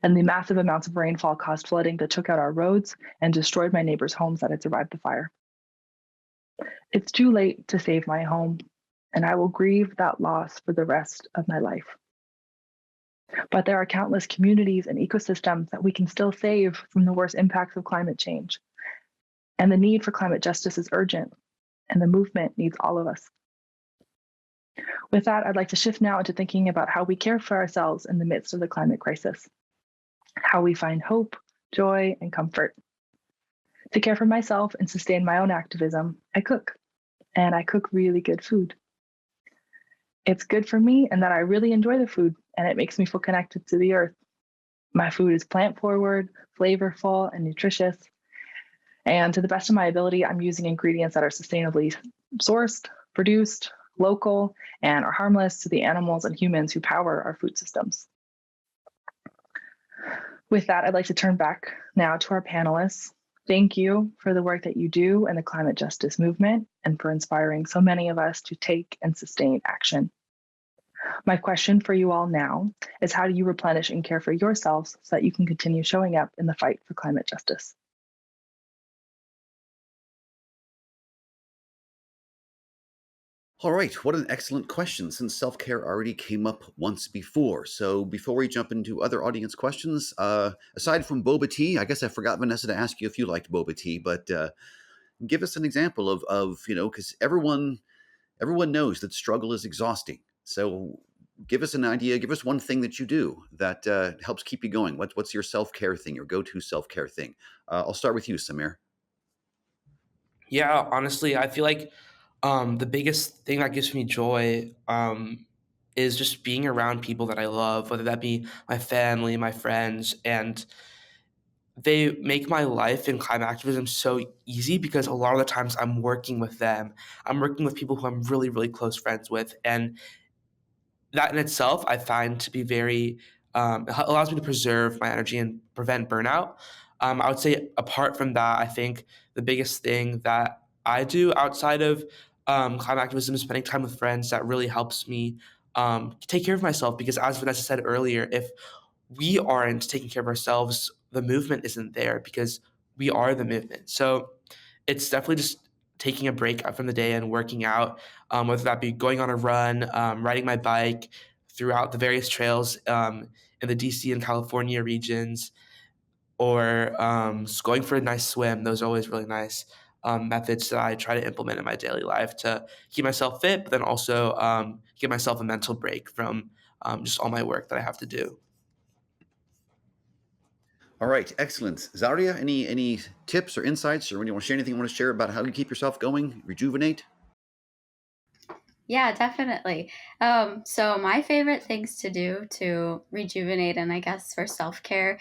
and the massive amounts of rainfall caused flooding that took out our roads and destroyed my neighbors' homes that had survived the fire. It's too late to save my home, and I will grieve that loss for the rest of my life. But there are countless communities and ecosystems that we can still save from the worst impacts of climate change. And the need for climate justice is urgent, and the movement needs all of us. With that, I'd like to shift now into thinking about how we care for ourselves in the midst of the climate crisis, how we find hope, joy, and comfort. To care for myself and sustain my own activism, I cook, and I cook really good food. It's good for me in that I really enjoy the food, and it makes me feel connected to the earth. My food is plant-forward, flavorful, and nutritious. And to the best of my ability, I'm using ingredients that are sustainably sourced, produced, local, and are harmless to the animals and humans who power our food systems. With that, I'd like to turn back now to our panelists. Thank you for the work that you do in the climate justice movement and for inspiring so many of us to take and sustain action. My question for you all now is, how do you replenish and care for yourselves so that you can continue showing up in the fight for climate justice? All right, what an excellent question, since self-care already came up once before. So before we jump into other audience questions, aside from boba tea, I guess I forgot, Vanessa, to ask you if you liked boba tea, but give us an example of because everyone knows that struggle is exhausting. So give us an idea, give us one thing that you do that helps keep you going. What's your self-care thing, your go-to self-care thing? I'll start with you, Samir. Yeah, honestly, I feel like the biggest thing that gives me joy is just being around people that I love, whether that be my family, my friends, and they make my life in climate activism so easy because a lot of the times I'm working with them. I'm working with people who I'm really, really close friends with. And that in itself, I find to be very, it allows me to preserve my energy and prevent burnout. I would say apart from that, I think the biggest thing that I do outside of climate activism is spending time with friends that really helps me take care of myself. Because as Vanessa said earlier, if we aren't taking care of ourselves, the movement isn't there because we are the movement. So it's definitely just taking a break from the day and working out, whether that be going on a run, riding my bike throughout the various trails in the DC and California regions, or just going for a nice swim. Those are always really nice methods that I try to implement in my daily life to keep myself fit, but then also give myself a mental break from just all my work that I have to do. All right, excellent. Zaria, any tips or insights, or when you want to share anything you want to share about how you keep yourself going, rejuvenate? Yeah, definitely. So my favorite things to do to rejuvenate and I guess for self-care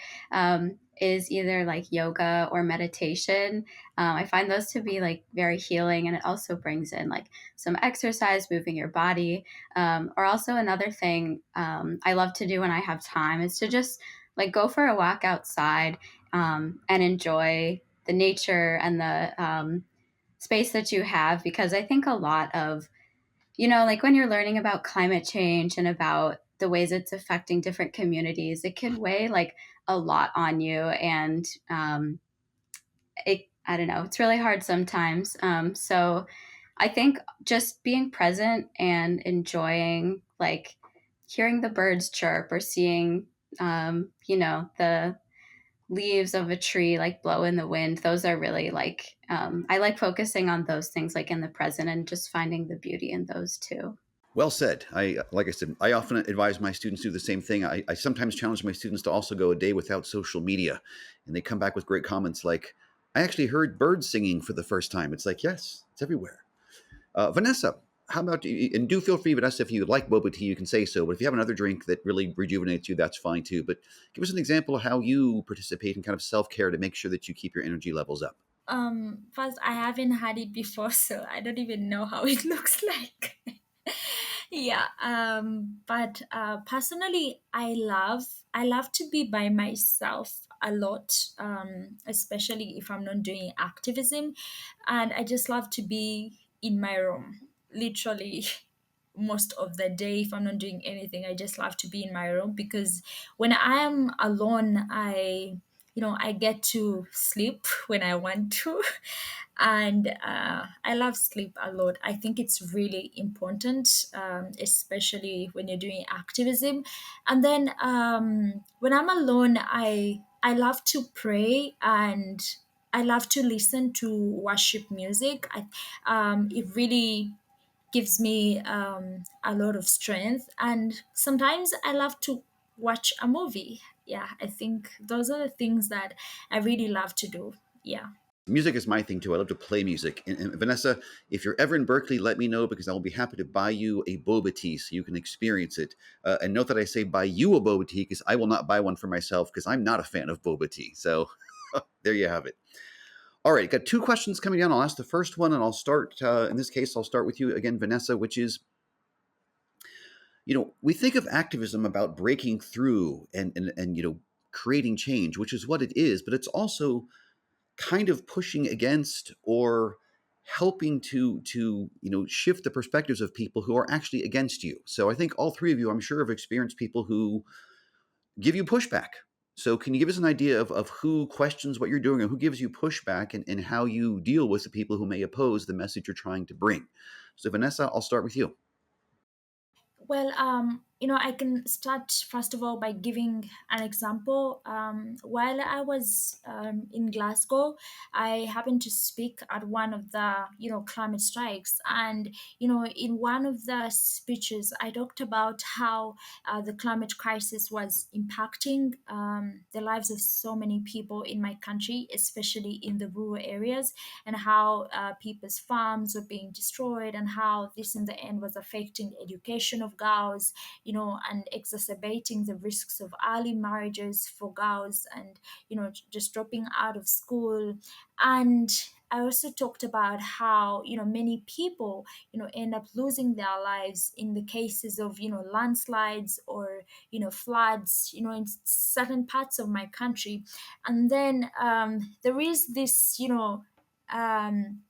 is either like yoga or meditation. I find those to be like very healing, and it also brings in like some exercise, moving your body. Or also another thing I love to do when I have time is to just like go for a walk outside and enjoy the nature and the space that you have, because I think a lot of like when you're learning about climate change and about the ways it's affecting different communities, it can weigh like a lot on you. And I don't know, it's really hard sometimes. So I think just being present and enjoying, like hearing the birds chirp or seeing, the leaves of a tree like blow in the wind, those are really like, I like focusing on those things like in the present and just finding the beauty in those too. Well said. Like I said, I often advise my students to do the same thing. I sometimes challenge my students to also go a day without social media, and they come back with great comments like, I actually heard birds singing for the first time. It's like, yes, it's everywhere. Vanessa, how about you? And do feel free, Vanessa, if you like boba tea, you can say so. But if you have another drink that really rejuvenates you, that's fine too. But give us an example of how you participate in kind of self care to make sure that you keep your energy levels up. First, I haven't had it before, so I don't even know how it looks like. Yeah. But personally, I love to be by myself a lot, especially if I'm not doing activism, and I just love to be in my room, literally. Most of the day, if I'm not doing anything, I just love to be in my room, because when I am alone, I get to sleep when I want to. And I love sleep a lot. I think it's really important, especially when you're doing activism. And then when I'm alone, I love to pray, and I love to listen to worship music. It really gives me a lot of strength. And sometimes I love to watch a movie. Yeah, I think those are the things that I really love to do. Yeah. Music is my thing too. I love to play music. And Vanessa, if you're ever in Berkeley, let me know because I will be happy to buy you a boba tea so you can experience it. And note that I say buy you a boba tea because I will not buy one for myself because I'm not a fan of boba tea. So there you have it. All right, got two questions coming down. I'll ask the first one, and I'll start. In this case, I'll start with you again, Vanessa, which is, we think of activism about breaking through and creating change, which is what it is, but it's also kind of pushing against or helping to shift the perspectives of people who are actually against you. So I think all three of you, I'm sure, have experienced people who give you pushback. So can you give us an idea of who questions what you're doing and who gives you pushback, and how you deal with the people who may oppose the message you're trying to bring? So Vanessa, I'll start with you. Well, I can start first of all by giving an example. While I was in Glasgow, I happened to speak at one of the, climate strikes. And, in one of the speeches, I talked about how the climate crisis was impacting the lives of so many people in my country, especially in the rural areas, and how people's farms were being destroyed, and how this in the end was affecting education of girls, and exacerbating the risks of early marriages for girls, and just dropping out of school. And I also talked about how many people end up losing their lives in the cases of landslides or floods in certain parts of my country. And then there is this um,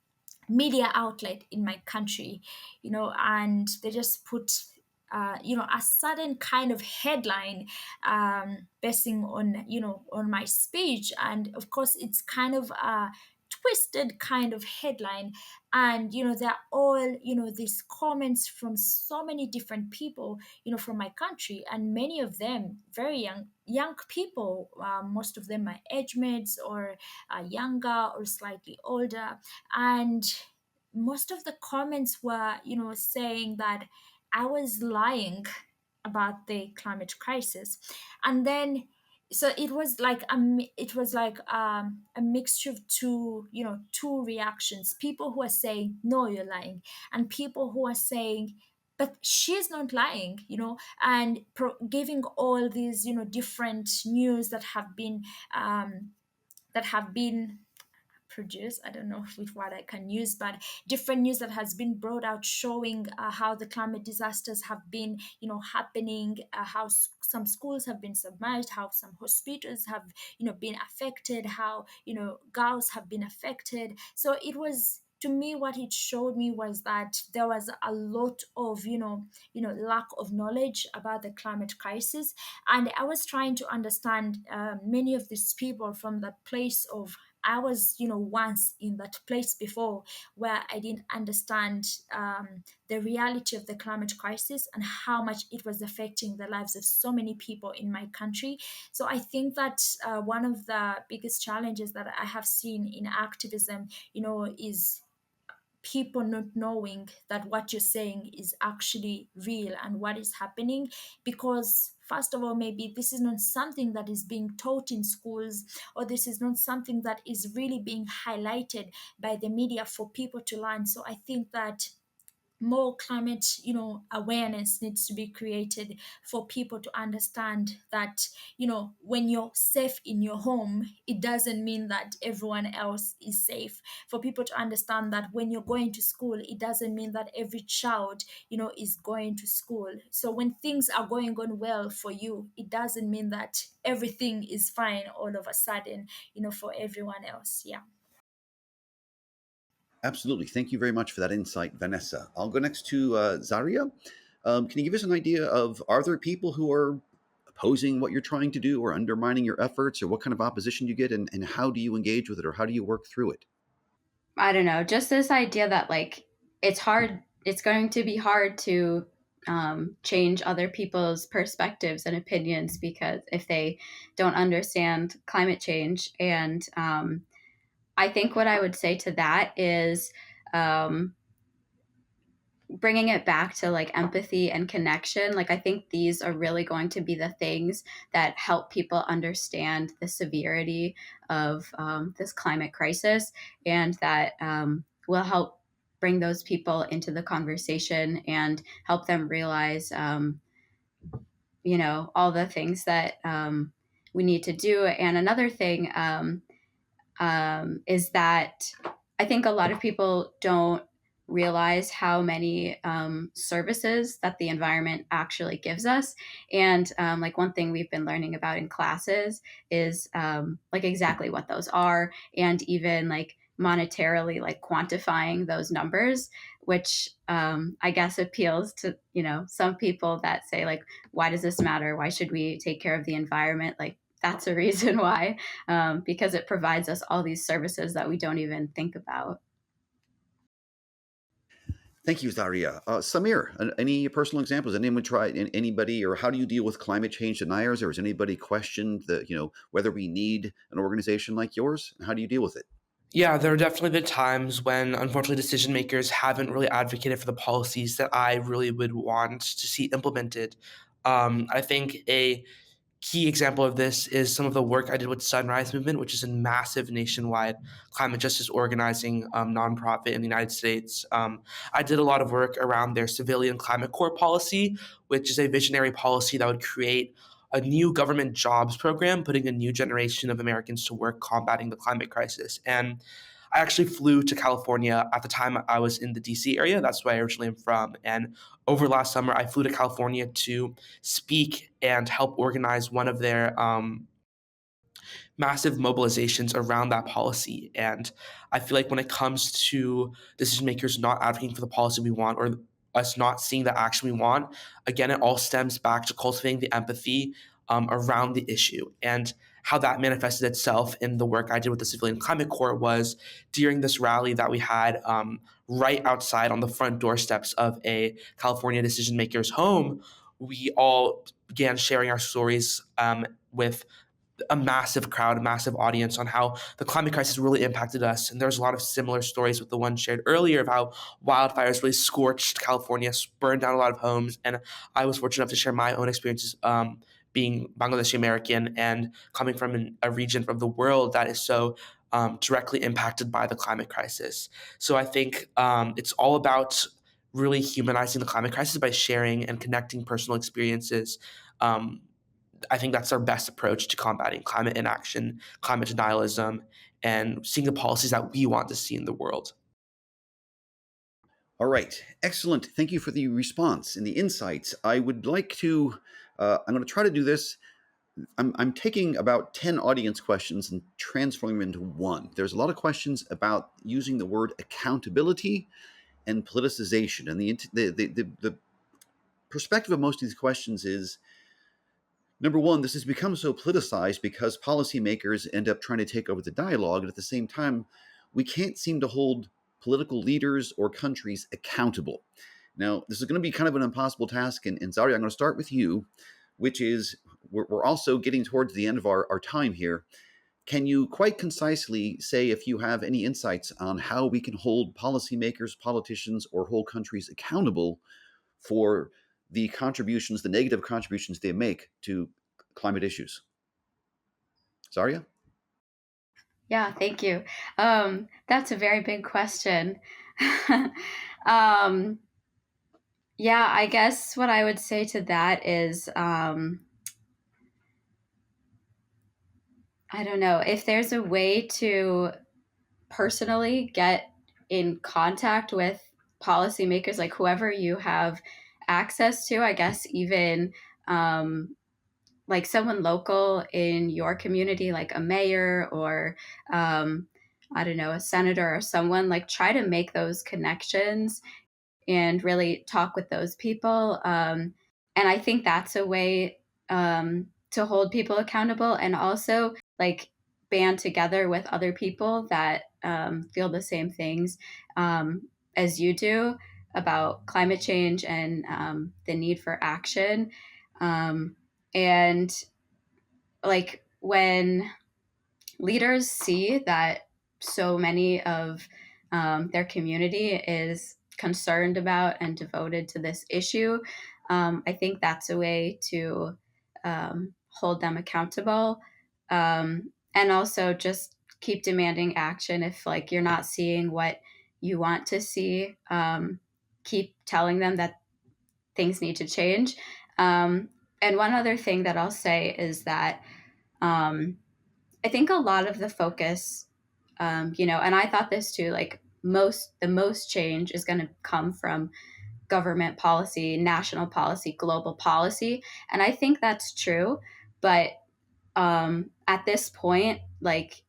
media outlet in my country, and they just put a certain kind of headline, basing on on my speech. And of course, it's kind of a twisted kind of headline. And they're all these comments from so many different people from my country, and many of them very young people, most of them my age mates, or younger or slightly older. And most of the comments were saying that I was lying about the climate crisis. And then, so it was like a mixture of two reactions: people who are saying no, you're lying, and people who are saying but she's not lying, and giving all these different news that have been produce, I don't know which word I can use, but different news that has been brought out, showing how the climate disasters have been happening, how some schools have been submerged, how some hospitals have been affected, how girls have been affected. So it was, to me, what it showed me was that there was a lot of lack of knowledge about the climate crisis. And I was trying to understand many of these people from that place of, I was, once in that place before, where I didn't understand the reality of the climate crisis and how much it was affecting the lives of so many people in my country. So I think that one of the biggest challenges that I have seen in activism, is people not knowing that what you're saying is actually real and what is happening. Because first of all, maybe this is not something that is being taught in schools, or this is not something that is really being highlighted by the media for people to learn. So I think that more climate, awareness needs to be created for people to understand that, when you're safe in your home, it doesn't mean that everyone else is safe. For people to understand that when you're going to school, it doesn't mean that every child, is going to school. So when things are going on well for you, it doesn't mean that everything is fine all of a sudden, for everyone else. Yeah. Absolutely. Thank you very much for that insight, Vanessa. I'll go next to Zaria. Can you give us an idea of, are there people who are opposing what you're trying to do or undermining your efforts, or what kind of opposition you get, and how do you engage with it, or how do you work through it? I don't know, just this idea that like it's going to be hard to change other people's perspectives and opinions because if they don't understand climate change. And I think what I would say to that is um, bringing it back to like empathy and connection. Like, I think these are really going to be the things that help people understand the severity of this climate crisis, and that will help bring those people into the conversation and help them realize, all the things that we need to do. And another thing is that I think a lot of people don't realize how many services that the environment actually gives us. And like one thing we've been learning about in classes is like exactly what those are, and even like monetarily like quantifying those numbers, which I guess appeals to some people that say like, why does this matter, why should we take care of the environment? Like, that's a reason why, because it provides us all these services that we don't even think about. Thank you, Zaria. Samir, any personal examples? Anyone try anybody, or how do you deal with climate change deniers, or has anybody questioned whether we need an organization like yours? And how do you deal with it? Yeah, there have definitely been times when, unfortunately, decision makers haven't really advocated for the policies that I really would want to see implemented. I think a key example of this is some of the work I did with Sunrise Movement, which is a massive nationwide climate justice organizing nonprofit in the United States. I did a lot of work around their Civilian Climate Corps policy, which is a visionary policy that would create a new government jobs program, putting a new generation of Americans to work combating the climate crisis. And I actually flew to California at the time I was in the DC area. That's where I originally am from. And over last summer, I flew to California to speak and help organize one of their massive mobilizations around that policy. And I feel like when it comes to decision makers not advocating for the policy we want, or us not seeing the action we want, again, it all stems back to cultivating the empathy around the issue. And how that manifested itself in the work I did with the Civilian Climate Corps was during this rally that we had right outside on the front doorsteps of a California decision maker's home. We all began sharing our stories with a massive crowd, a massive audience, on how the climate crisis really impacted us. And there's a lot of similar stories with the one shared earlier of how wildfires really scorched California, burned down a lot of homes. And I was fortunate enough to share my own experiences being Bangladeshi American and coming from a region of the world that is so directly impacted by the climate crisis. So I think it's all about really humanizing the climate crisis by sharing and connecting personal experiences. I think that's our best approach to combating climate inaction, climate denialism, and seeing the policies that we want to see in the world. All right, excellent. Thank you for the response and the insights. I would like to, I'm going to try to do this. I'm taking about 10 audience questions and transforming them into one. There's a lot of questions about using the word accountability and politicization. And the perspective of most of these questions is, number one, this has become so politicized because policymakers end up trying to take over the dialogue. And at the same time, we can't seem to hold political leaders or countries accountable. Now, this is going to be kind of an impossible task. And Zaria, I'm going to start with you, which is we're also getting towards the end of our time here. Can you quite concisely say if you have any insights on how we can hold policymakers, politicians, or whole countries accountable for the contributions, the negative contributions they make to climate issues? Zaria? Yeah, thank you. That's a very big question. um, Yeah, I guess what I would say to that is, I don't know, if there's a way to personally get in contact with policymakers, like whoever you have access to, I guess even like someone local in your community, like a mayor or um, I don't know, a senator or someone, like try to make those connections and really talk with those people. And I think that's a way to hold people accountable and also like band together with other people that feel the same things as you do about climate change and the need for action. Um, and like when leaders see that so many of their community is concerned about and devoted to this issue, I think that's a way to hold them accountable, and also just keep demanding action if like you're not seeing what you want to see. Keep telling them that things need to change. And one other thing that I'll say is that um, I think a lot of the focus, and I thought this too, like the most change is going to come from government policy, national policy, global policy. And I think that's true. But at this point, like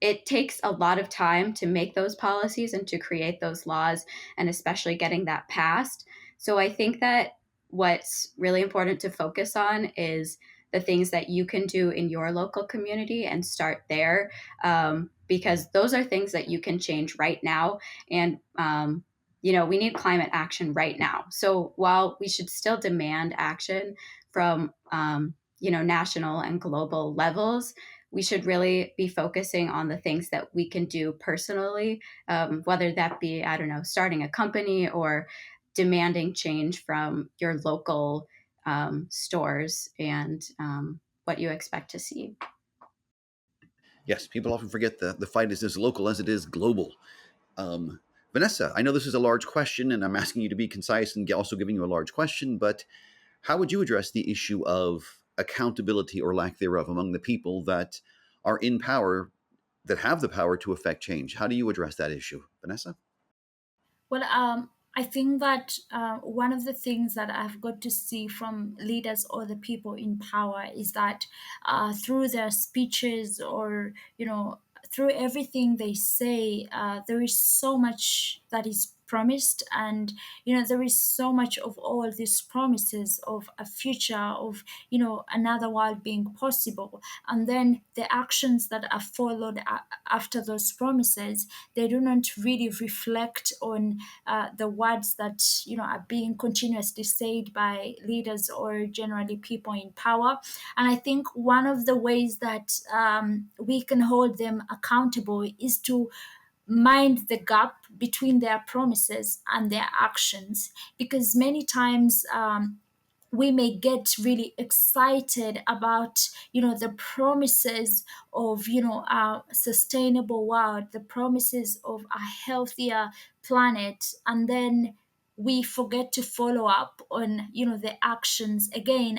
it takes a lot of time to make those policies and to create those laws, and especially getting that passed. So I think that what's really important to focus on is the things that you can do in your local community and start there, because those are things that you can change right now. And we need climate action right now. So while we should still demand action from national and global levels, we should really be focusing on the things that we can do personally, whether that be, I don't know, starting a company or demanding change from your local stores and what you expect to see. Yes, people often forget the fight is as local as it is global. Um, Vanessa, I know this is a large question, and I'm asking you to be concise and also giving you a large question, but how would you address the issue of accountability or lack thereof among the people that are in power, that have the power to affect change? How do you address that issue, Vanessa? Well, I think that one of the things that I've got to see from leaders or the people in power is that through their speeches or, through everything they say, there is so much that is promised, and there is so much of all these promises of a future of another world being possible, and then the actions that are followed after those promises, they do not really reflect on the words that are being continuously said by leaders or generally people in power. And I think one of the ways that we can hold them accountable is to mind the gap between their promises and their actions, because many times we may get really excited about the promises of a sustainable world, the promises of a healthier planet, and then we forget to follow up on the actions. Again,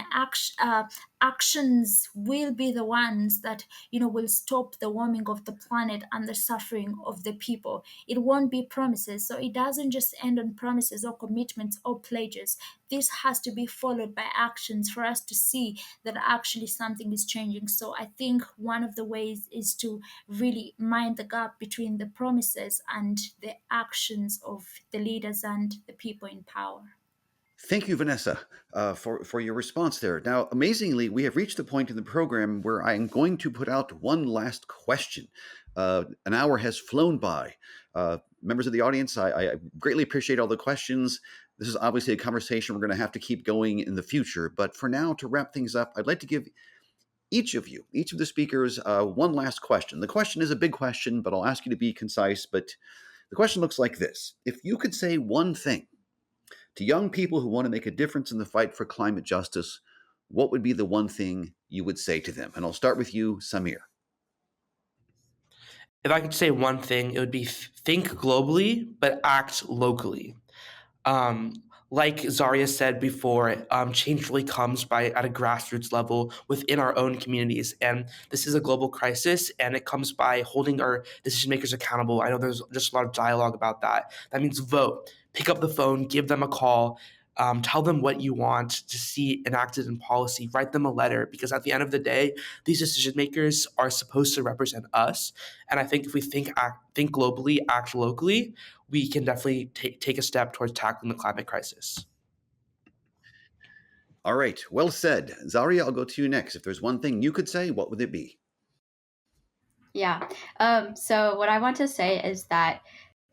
actions will be the ones that will stop the warming of the planet and the suffering of the people. It won't be promises. So it doesn't just end on promises or commitments or pledges. This has to be followed by actions for us to see that actually something is changing. So I think one of the ways is to really mind the gap between the promises and the actions of the leaders and the people in power. Thank you, Vanessa, for your response there. Now, amazingly, we have reached the point in the program where I am going to put out one last question. An hour has flown by. Members of the audience, I greatly appreciate all the questions. This is obviously a conversation we're going to have to keep going in the future. But for now, to wrap things up, I'd like to give each of the speakers, one last question. The question is a big question, but I'll ask you to be concise. But the question looks like this. If you could say one thing to young people who want to make a difference in the fight for climate justice, what would be the one thing you would say to them? And I'll start with you, Samir. If I could say one thing, it would be think globally, but act locally. Um, Like Zaria said before, change really comes at a grassroots level within our own communities. And this is a global crisis, and it comes by holding our decision makers accountable. I know there's just a lot of dialogue about that. That means vote, pick up the phone, give them a call, tell them what you want to see enacted in policy, write them a letter, because at the end of the day, these decision makers are supposed to represent us. And I think if we think globally, act locally, we can definitely take a step towards tackling the climate crisis. All right, well said. Zaria, I'll go to you next. If there's one thing you could say, what would it be? Yeah. So what I want to say is that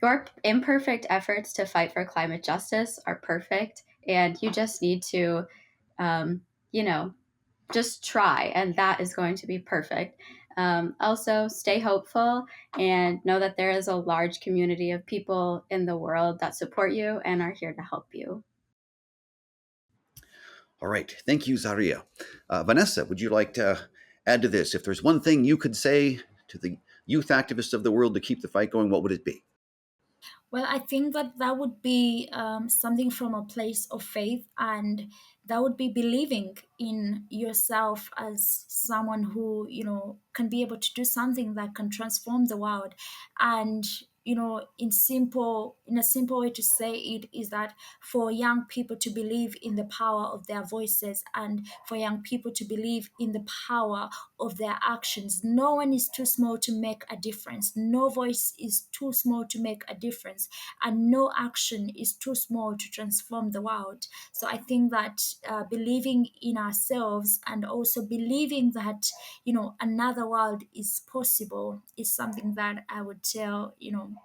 your imperfect efforts to fight for climate justice are perfect, and you just need to, you know, just try, and that is going to be perfect. Also, stay hopeful and know that there is a large community of people in the world that support you and are here to help you. All right, thank you, Zaria. Vanessa, would you like to add to this? If there's one thing you could say to the youth activists of the world to keep the fight going, what would it be? Well, I think that that would be something from a place of faith, and that would be believing in yourself as someone who, can be able to do something that can transform the world. And, in a simple way to say it is that for young people to believe in the power of their voices, and for young people to believe in the power of their actions. No one is too small to make a difference. No voice is too small to make a difference, and no action is too small to transform the world. So I think that believing in ourselves and also believing that another world is possible is something that I would tell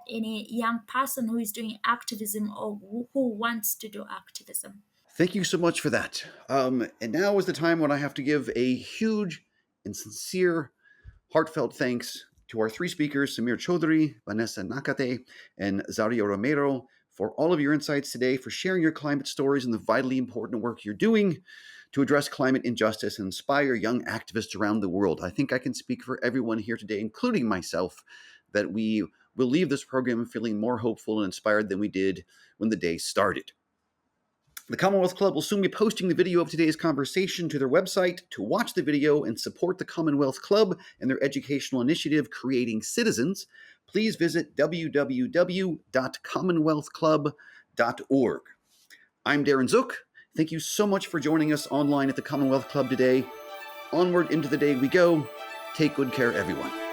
any young person who is doing activism or who wants to do activism. Thank you so much for that. And now is the time when I have to give a huge and sincere, heartfelt thanks to our three speakers, Samir Chaudhry, Vanessa Nakate, and Zaria Romero, for all of your insights today, for sharing your climate stories and the vitally important work you're doing to address climate injustice and inspire young activists around the world. I think I can speak for everyone here today, including myself, that we will leave this program feeling more hopeful and inspired than we did when the day started. The Commonwealth Club will soon be posting the video of today's conversation to their website. To watch the video and support the Commonwealth Club and their educational initiative, Creating Citizens, please visit www.commonwealthclub.org. I'm Darren Zook. Thank you so much for joining us online at the Commonwealth Club today. Onward into the day we go. Take good care, everyone.